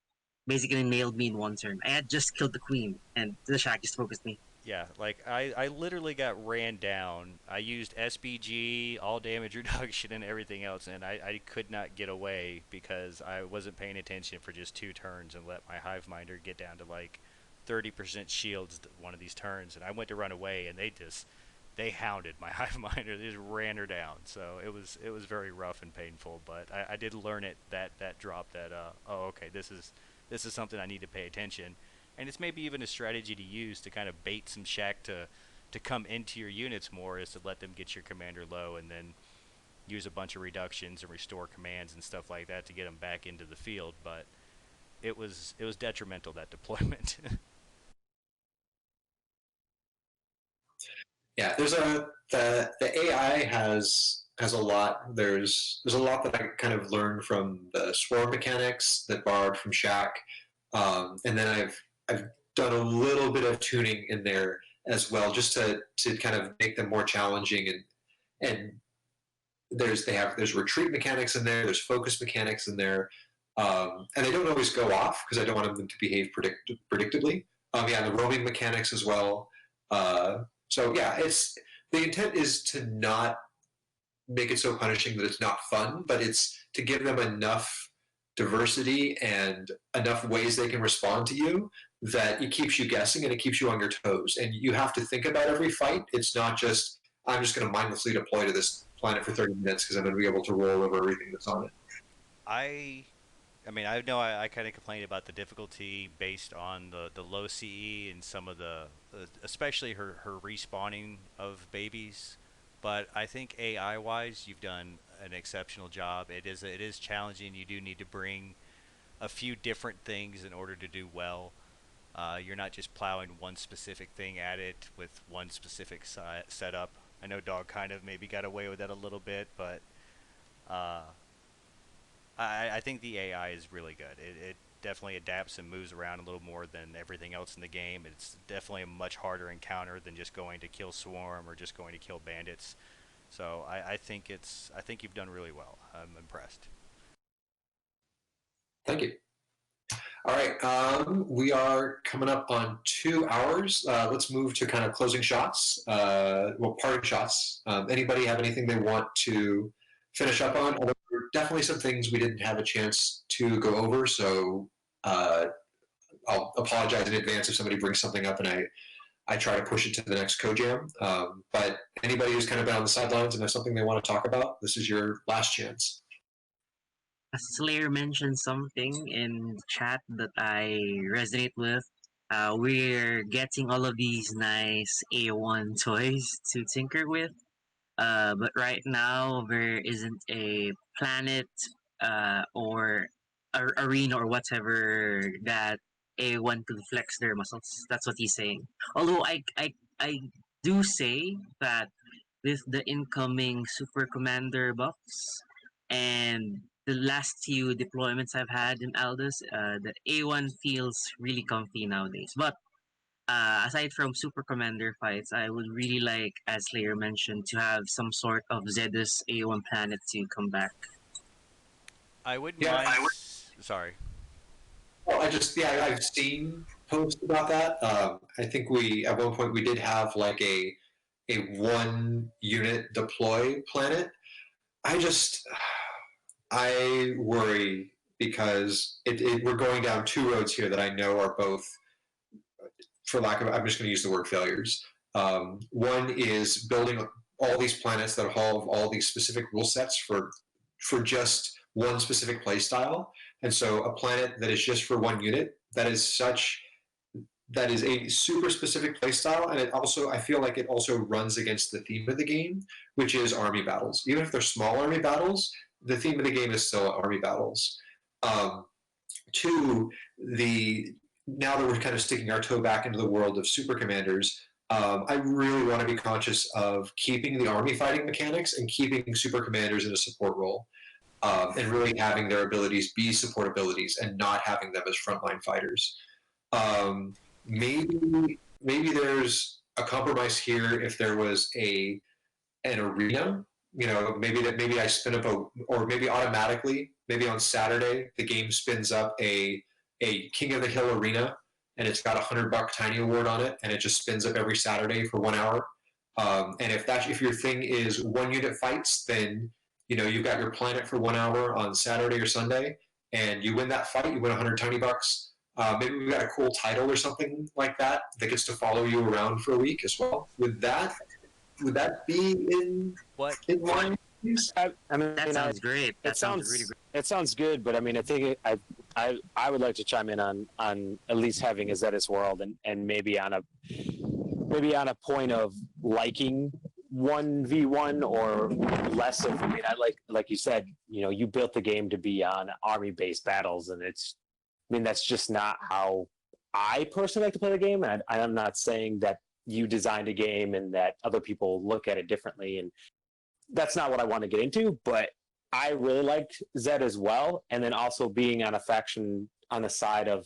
[SPEAKER 5] basically nailed me in one turn. I had just killed the queen, and the Shack just focused me.
[SPEAKER 2] Yeah, like I literally got ran down. I used SBG, all damage reduction, and everything else, and I could not get away because I wasn't paying attention for just 2 turns and let my hive minder get down to like 30% shields one of these turns, and I went to run away, and they hounded my hive minder. They just ran her down. So it was very rough and painful, but I did learn it that drop that okay, this is something I need to pay attention. and it's maybe even a strategy to use to kind of bait some shack to come into your units more, is to let them get your commander low and then use a bunch of reductions and restore commands and stuff like that to get them back into the field. But it was detrimental, that deployment.
[SPEAKER 1] Yeah, there's the AI has a lot. There's a lot that I kind of learned from the swarm mechanics that borrowed from Shaq, and then I've done a little bit of tuning in there as well, just to kind of make them more challenging. And there's retreat mechanics in there. There's focus mechanics in there, and they don't always go off because I don't want them to behave predictably. Yeah, the roaming mechanics as well. So yeah, it's the intent is to not make it so punishing that it's not fun, but it's to give them enough diversity and enough ways they can respond to you that it keeps you guessing and it keeps you on your toes. And you have to think about every fight. It's not just, I'm just going to mindlessly deploy to this planet for 30 minutes because I'm going to be able to roll over everything that's on it.
[SPEAKER 2] I mean, I know I kind of complained about the difficulty based on the low CE and some of the, especially her respawning of babies. But I think AI-wise, you've done an exceptional job. It is challenging. You do need to bring a few different things in order to do well. You're not just plowing one specific thing at it with one specific setup. I know Dog kind of maybe got away with that a little bit, but I think the AI is really good. It definitely adapts and moves around a little more than everything else in the game. It's definitely a much harder encounter than just going to kill swarm or just going to kill bandits. So I think you've done really well. I'm impressed.
[SPEAKER 1] Thank you. All right, we are coming up on 2 hours. Let's move to kind of closing shots. Parting shots. Anybody have anything they want to finish up on? There were definitely some things we didn't have a chance to go over, so I'll apologize in advance if somebody brings something up and I try to push it to the next co-jam. But anybody who's kind of been on the sidelines and has something they want to talk about, this is your last chance.
[SPEAKER 5] Slayer mentioned something in chat that I resonate with. We're getting all of these nice A1 toys to tinker with, but right now there isn't a planet or arena or whatever that A1 could flex their muscles. That's what he's saying. Although I do say that with the incoming Super Commander buffs and the last few deployments I've had in Aldous, the A1 feels really comfy nowadays. But aside from Super Commander fights, I would really like, as Slayer mentioned, to have some sort of Zedus A1 planet to come back.
[SPEAKER 2] I wouldn't mind. Sorry.
[SPEAKER 1] Well, I've seen posts about that. I think at one point we did have like a 1 unit deploy planet. I worry because we're going down 2 roads here that I know are both, I'm just going to use the word failures. One is building all these planets that have all these specific rule sets for just one specific play style. And so a planet that is just for 1 unit, that is a super specific play style, and I feel like it also runs against the theme of the game, which is army battles. Even if they're small army battles, the theme of the game is still army battles. 2, now that we're kind of sticking our toe back into the world of super commanders, I really want to be conscious of keeping the army fighting mechanics and keeping super commanders in a support role, and really having their abilities be support abilities and not having them as frontline fighters. Maybe there's a compromise here if there was an arena. Maybe I spin up or maybe automatically, maybe on Saturday the game spins up a King of the Hill arena, and it's got $100 tiny award on it, and it just spins up every Saturday for 1 hour. And if your thing is 1 unit fights, then you've got your planet for 1 hour on Saturday or Sunday, and you win that fight, you win $100 tiny bucks. Maybe we got a cool title or something like that gets to follow you around for a week as well. Would that be in line?
[SPEAKER 9] I mean,
[SPEAKER 5] That sounds great. That sounds really great.
[SPEAKER 9] It sounds good, but I mean, I think I would like to chime in on at least having a Zetas world and maybe on a point of liking 1v1 or less of. I mean, I like you said, you built the game to be on army-based battles, and that's just not how I personally like to play the game. And I'm not saying that you designed a game and that other people look at it differently, and that's not what I want to get into. But I really liked Zed as well, and then also being on a faction on the side of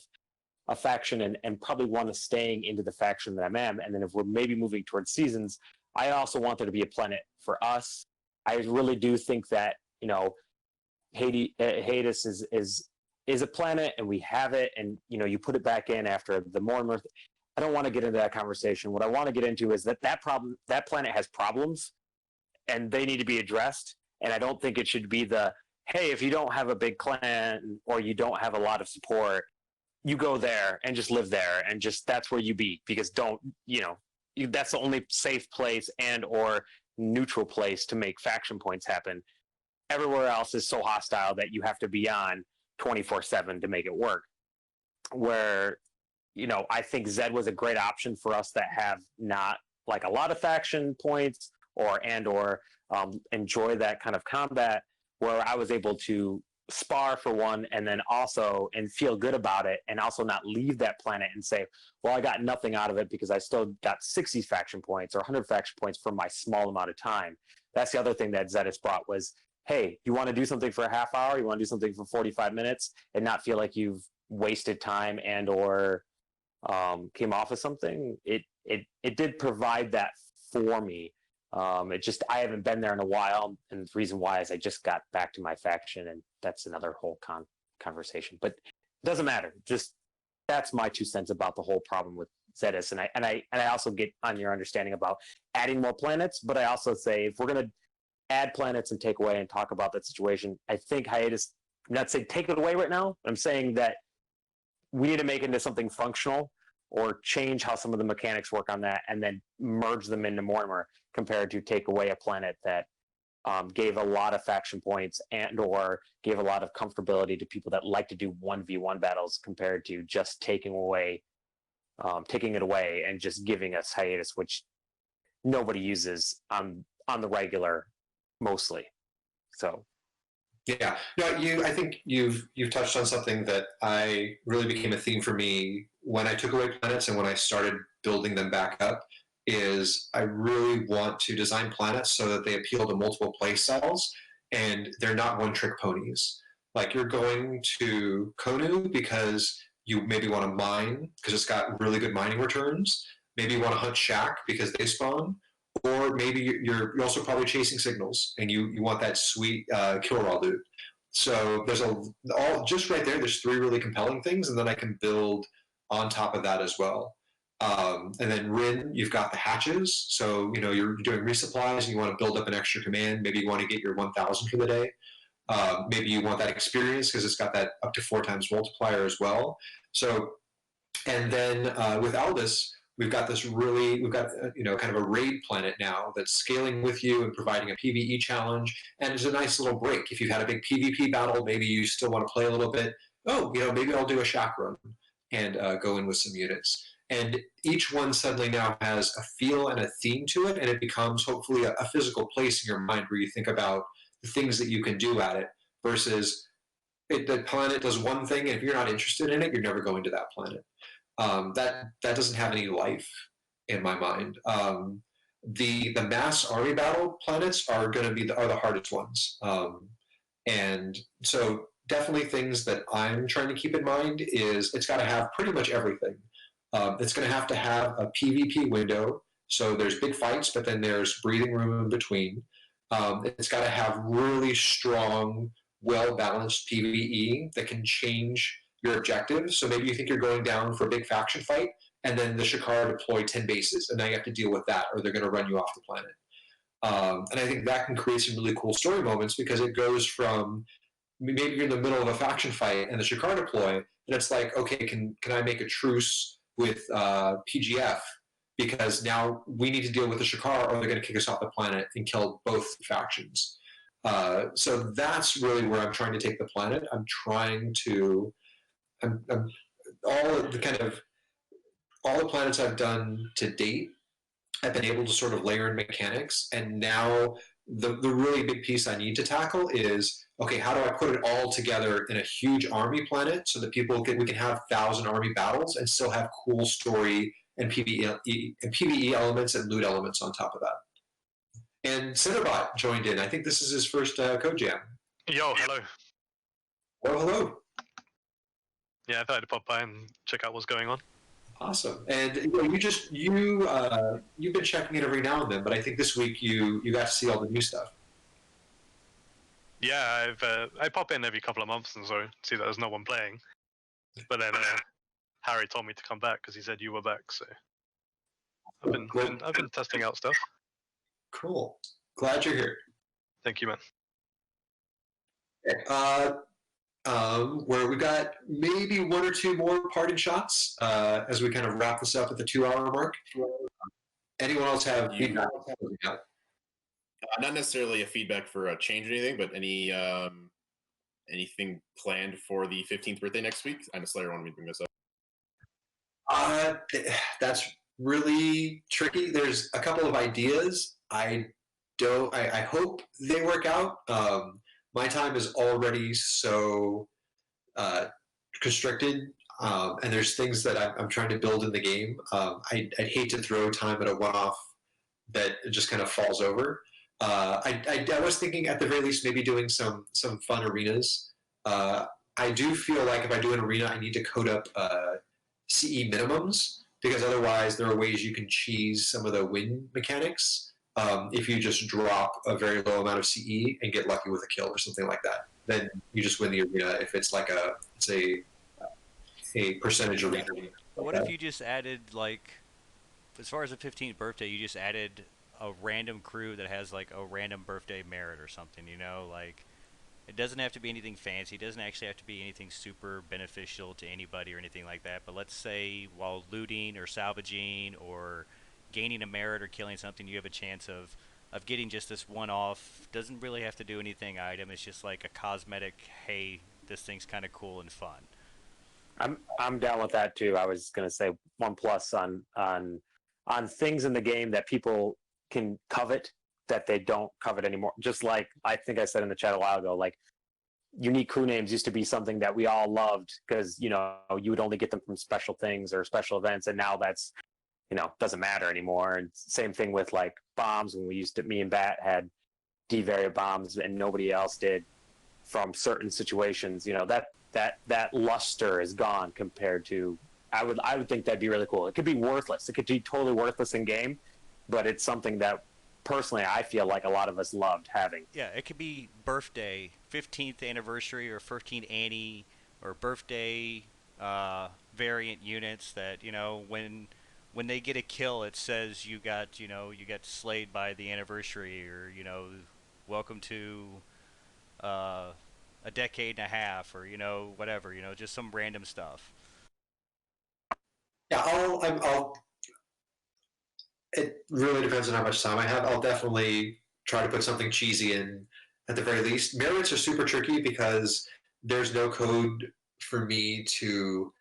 [SPEAKER 9] a faction and probably want to staying into the faction that I'm in. And then if we're maybe moving towards seasons, I also want there to be a planet for us. I really do think that Hades is a planet, and we have it, and you put it back in after the Mortimer. I don't want to get into that conversation. What I want to get into is that planet has problems, and they need to be addressed. And I don't think it should be hey, if you don't have a big clan or you don't have a lot of support, you go there and just live there, and just that's where you be, because that's the only safe place and or neutral place to make faction points happen. Everywhere else is so hostile that you have to be on 24/7 to make it work. Where, I think Zed was a great option for us that have not like a lot of faction points or enjoy that kind of combat, where I was able to spar for one and then also and feel good about it, and also not leave that planet and say, well, I got nothing out of it because I still got 60 faction points or 100 faction points for my small amount of time. That's the other thing that Zedis brought was, hey, you want to do something for a half hour, you want to do something for 45 minutes and not feel like you've wasted time and or came off of something. It did provide that for me. I haven't been there in a while, and the reason why is I just got back to my faction, and that's another whole conversation. But it doesn't matter. Just that's my 2 cents about the whole problem with Zetas, and I also get on your understanding about adding more planets. But I also say if we're gonna add planets and take away and talk about that situation, I think hiatus. I'm not saying take it away right now. I'm saying that we need to make it into something functional or change how some of the mechanics work on that, and then merge them into Mortimer, compared to take away a planet that gave a lot of faction points and or gave a lot of comfortability to people that like to do 1v1 battles, compared to just taking it away and just giving us hiatus, which nobody uses on the regular mostly. So
[SPEAKER 1] yeah, no, I think you've touched on something that I really became a theme for me when I took away planets and when I started building them back up. Is I really want to design planets so that they appeal to multiple play styles and they're not one-trick ponies. Like you're going to Konu because you maybe want to mine because it's got really good mining returns. Maybe you want to hunt Shack because they spawn, or maybe you're also probably chasing signals and you want that sweet kill raw loot. So there's just right there. There's 3 really compelling things, and then I can build on top of that as well. And then Rin, you've got the hatches. So, you're doing resupplies and you want to build up an extra command. Maybe you want to get your 1,000 for the day. Maybe you want that experience because it's got that up to 4 times multiplier as well. So, and then with Aldous, we've got kind of a raid planet now that's scaling with you and providing a PvE challenge. And it's a nice little break. If you've had a big PvP battle, maybe you still want to play a little bit. Maybe I'll do a Shack run and go in with some units. And each one suddenly now has a feel and a theme to it, and it becomes hopefully a physical place in your mind where you think about the things that you can do at it, versus the planet does one thing, and if you're not interested in it, you're never going to that planet. That doesn't have any life in my mind. The mass army battle planets are going to be the hardest ones, and so definitely things that I'm trying to keep in mind is it's got to have pretty much everything. It's going to have a PvP window, so there's big fights, but then there's breathing room in between. It's got to have really strong, well-balanced PvE that can change your objectives. So maybe you think you're going down for a big faction fight, and then the Shakar deploy 10 bases, and now you have to deal with that, or they're going to run you off the planet. And I think that can create some really cool story moments, because it goes from maybe you're in the middle of a faction fight and the Shakar deploy, and it's like, okay, can I make a truce with PGF, because now we need to deal with the Shakar, or they're going to kick us off the planet and kill both factions. So that's really where I'm trying to take the planet. I'm all the planets I've done to date, I've been able to sort of layer in mechanics, and now the really big piece I need to tackle is, okay, how do I put it all together in a huge army planet so that we can have 1,000 army battles and still have cool story and PvE elements and loot elements on top of that. And Centorbot joined in. I think this is his first code jam.
[SPEAKER 10] Yo, hello.
[SPEAKER 1] Well, hello.
[SPEAKER 10] Yeah, I thought I'd pop by and check out what's going on.
[SPEAKER 1] Awesome. And you've been checking in every now and then, but I think this week you got to see all the new stuff.
[SPEAKER 10] Yeah, I pop in every couple of months and so see that there's no one playing. But then Harry told me to come back because he said you were back, so I've been testing out stuff.
[SPEAKER 1] Cool. Glad you're here.
[SPEAKER 10] Thank you, man.
[SPEAKER 1] Okay. Where we got maybe one or two more parting shots as we kind of wrap this up at the 2-hour mark. Anyone else have feedback?
[SPEAKER 3] Not necessarily a feedback for a change or anything, but anything planned for the 15th birthday next week? I know Slayer wanted me to bring this up.
[SPEAKER 1] That's really tricky. There's a couple of ideas. I hope they work out. My time is already so constricted, and there's things that I'm trying to build in the game. I'd hate to throw time at a one-off that just kind of falls over. I was thinking at the very least maybe doing some fun arenas. I do feel like if I do an arena, I need to code up CE minimums, because otherwise there are ways you can cheese some of the win mechanics. If you just drop a very low amount of CE and get lucky with a kill or something like that, then you just win the arena. If it's like a percentage arena.
[SPEAKER 2] What if you just added, like, as far as the 15th birthday, you just added a random crew that has like a random birthday merit or something, you know? Like, it doesn't have to be anything fancy. It doesn't actually have to be anything super beneficial to anybody or anything like that. But let's say while looting or salvaging or gaining a merit or killing something, you have a chance of getting just this one-off, doesn't really have to do anything item. It's just like a cosmetic, hey, this thing's kind of cool and fun.
[SPEAKER 9] I'm down with that too. I was gonna say 1+ on things in the game that people can covet that they don't covet anymore. Just like I think I said in the chat a while ago, like unique crew names used to be something that we all loved because, you know, you would only get them from special things or special events, and now that's, you know, doesn't matter anymore. And same thing with like bombs, when me and Bat had D-variant bombs and nobody else did from certain situations. You know, that luster is gone compared to, I would think that'd be really cool. It could be worthless. It could be totally worthless in game, but it's something that personally I feel like a lot of us loved having.
[SPEAKER 2] Yeah, it could be birthday, 15th anniversary or 15th Annie or birthday variant units that, you know, when they get a kill, it says you got slayed by the anniversary, or, you know, welcome to a decade and a half, or, you know, whatever, you know, just some random stuff.
[SPEAKER 1] Yeah, it really depends on how much time I have. I'll definitely try to put something cheesy in at the very least. Merits are super tricky because there's no code for me to,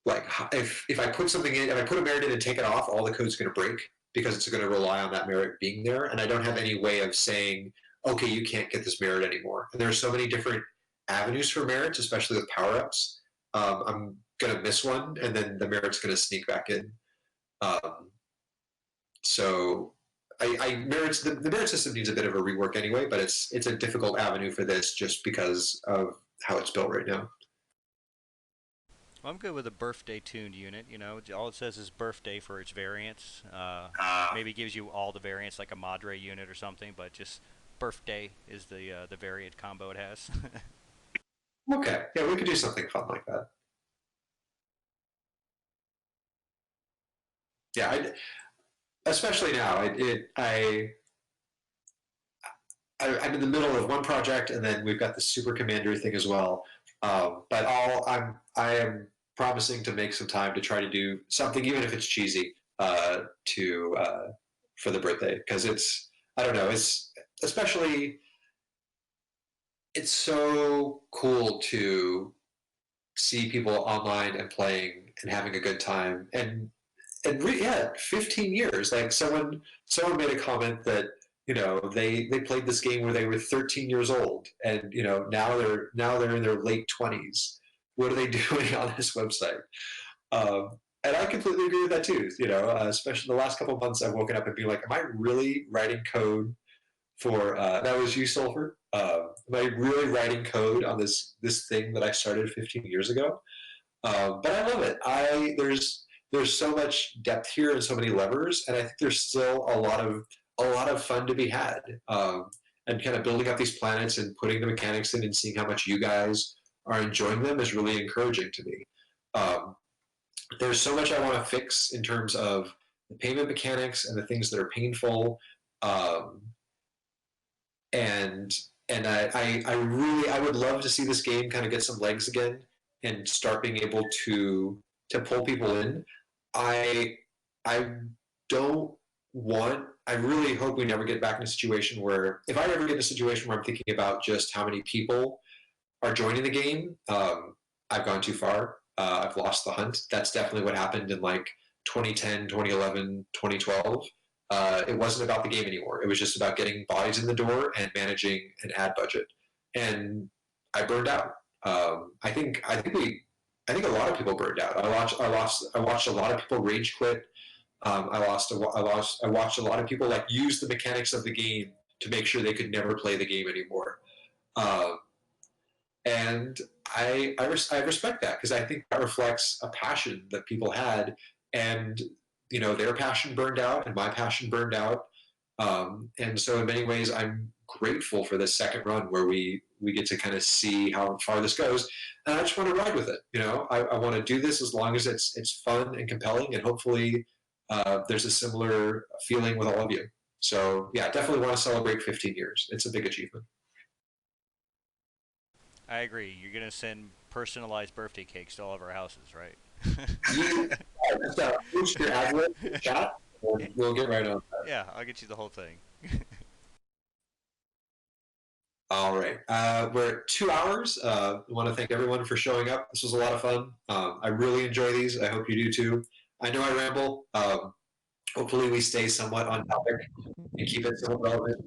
[SPEAKER 1] like, if I put something in, if I put a merit in and take it off, all the code's going to break because it's going to rely on that merit being there. And I don't have any way of saying, okay, you can't get this merit anymore. And there are so many different avenues for merits, especially with power-ups. I'm going to miss one, and then the merit's going to sneak back in. So the merit system needs a bit of a rework anyway, but it's a difficult avenue for this just because of how it's built right now.
[SPEAKER 2] Well, I'm good with a birthday tuned unit. You know, all it says is birthday for its variants. Maybe gives you all the variants like a Madre unit or something, but just birthday is the variant combo it has.
[SPEAKER 1] Okay, yeah, we could do something fun like that. Yeah, especially now. I'm in the middle of one project, and then we've got the super commander thing as well. But I am promising to make some time to try to do something, even if it's cheesy, for the birthday, because it's, I don't know, it's especially it's so cool to see people online and playing and having a good time. Yeah, 15 years. Like someone made a comment that they played this game where they were 13 years old, and now they're in their late 20s. What are they doing on this website? And I completely agree with that too. Especially the last couple of months, I've woken up and been like, "Am I really writing code for?" That was you, Sulfur. Am I really writing code on this thing that I started 15 years ago? But I love it. There's so much depth here and so many levers, and I think there's still a lot of fun to be had. And kind of building up these planets and putting the mechanics in and seeing how much you guys are enjoying them is really encouraging to me. There's so much I want to fix in terms of the payment mechanics and the things that are painful. And I would love to see this game kind of get some legs again and start being able to pull people in. I really hope we never get back in a situation where, if I ever get in a situation where I'm thinking about just how many people are joining the game, I've gone too far. I've lost the hunt. That's definitely what happened in like 2010, 2011, 2012. It wasn't about the game anymore. It was just about getting bodies in the door and managing an ad budget. And I burned out. I think a lot of people burned out. I watched a lot of people rage quit. I watched a lot of people like use the mechanics of the game to make sure they could never play the game anymore. And I respect that, because I think that reflects a passion that people had, and their passion burned out and my passion burned out. And so in many ways, I'm grateful for this second run where we get to kind of see how far this goes. And I just want to ride with it. I want to do this as long as it's fun and compelling, and hopefully there's a similar feeling with all of you. So yeah, definitely want to celebrate 15 years. It's a big achievement.
[SPEAKER 2] I agree. You're gonna send personalized birthday cakes to all of our houses, right?
[SPEAKER 1] Boost your address in the chat, and we'll get right on that.
[SPEAKER 2] Yeah, I'll get you the whole thing.
[SPEAKER 1] All right. We're at 2 hours. I want to thank everyone for showing up. This was a lot of fun. I really enjoy these. I hope you do too. I know I ramble. Hopefully we stay somewhat on topic and keep it somewhat relevant.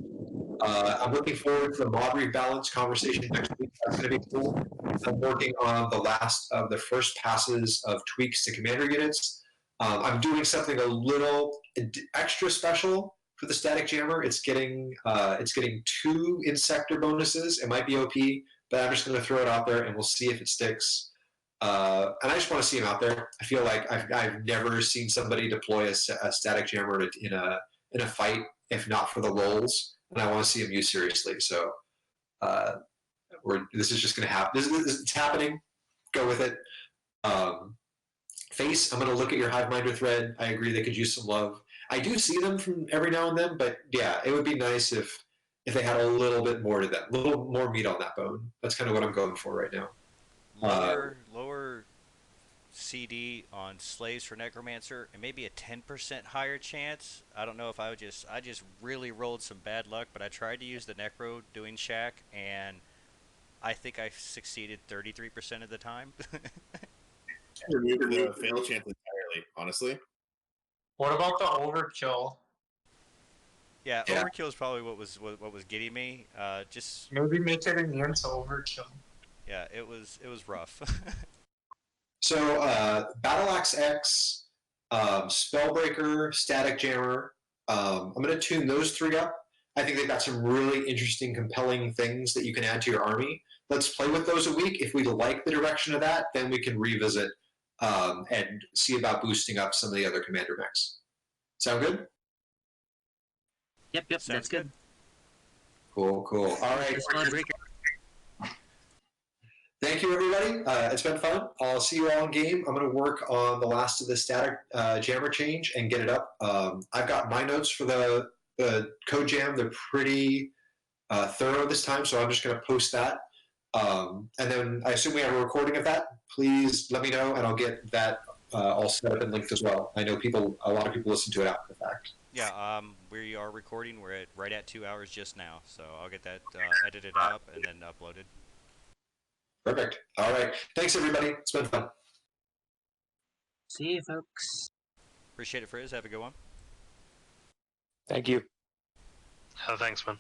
[SPEAKER 1] I'm looking forward to the mod rebalance conversation next week. That's going to be cool. I'm working on the last of the first passes of tweaks to commander units. I'm doing something a little extra special for the static jammer. It's getting 2 insector bonuses. It might be OP, but I'm just going to throw it out there and we'll see if it sticks. And I just want to see him out there. I feel like I've never seen somebody deploy a static jammer in a fight, if not for the lulz. And I want to see him used seriously. So this is just going to happen. It's happening. Go with it. Face, I'm going to look at your Hiveminder thread. I agree they could use some love. I do see them from every now and then, but yeah, it would be nice if they had a little bit more to them, a little more meat on that bone. That's kind of what I'm going for right now.
[SPEAKER 2] Lower CD on slaves for necromancer, and maybe a 10% higher chance. I don't know if I just really rolled some bad luck, but I tried to use the necro doing shack, and I think I succeeded 33% of the time.
[SPEAKER 3] Remove the fail chance entirely, honestly.
[SPEAKER 11] What about the overkill?
[SPEAKER 2] Yeah, overkill is probably what was getting me. Just
[SPEAKER 11] maybe make it immune to overkill.
[SPEAKER 2] Yeah, it was rough.
[SPEAKER 1] So Battle Axe X, Spellbreaker, Static Jammer. I'm going to tune those 3 up. I think they've got some really interesting, compelling things that you can add to your army. Let's play with those a week. If we like the direction of that, then we can revisit and see about boosting up some of the other commander mechs. Sound good?
[SPEAKER 5] Yep, that's good.
[SPEAKER 1] Cool. All right. Thank you, everybody. It's been fun. I'll see you all in game. I'm going to work on the last of the static jammer change and get it up. I've got my notes for the code jam. They're pretty thorough this time, so I'm just going to post that. And then I assume we have a recording of that. Please let me know, and I'll get that all set up and linked as well. I know a lot of people listen to it after the fact.
[SPEAKER 2] Yeah, we are recording. We're at right at 2 hours just now, so I'll get that edited up and then uploaded.
[SPEAKER 1] Perfect. All right. Thanks, everybody. It's been fun.
[SPEAKER 5] See you, folks.
[SPEAKER 2] Appreciate it, Frizz. Have a good one.
[SPEAKER 9] Thank you.
[SPEAKER 10] Thanks, man.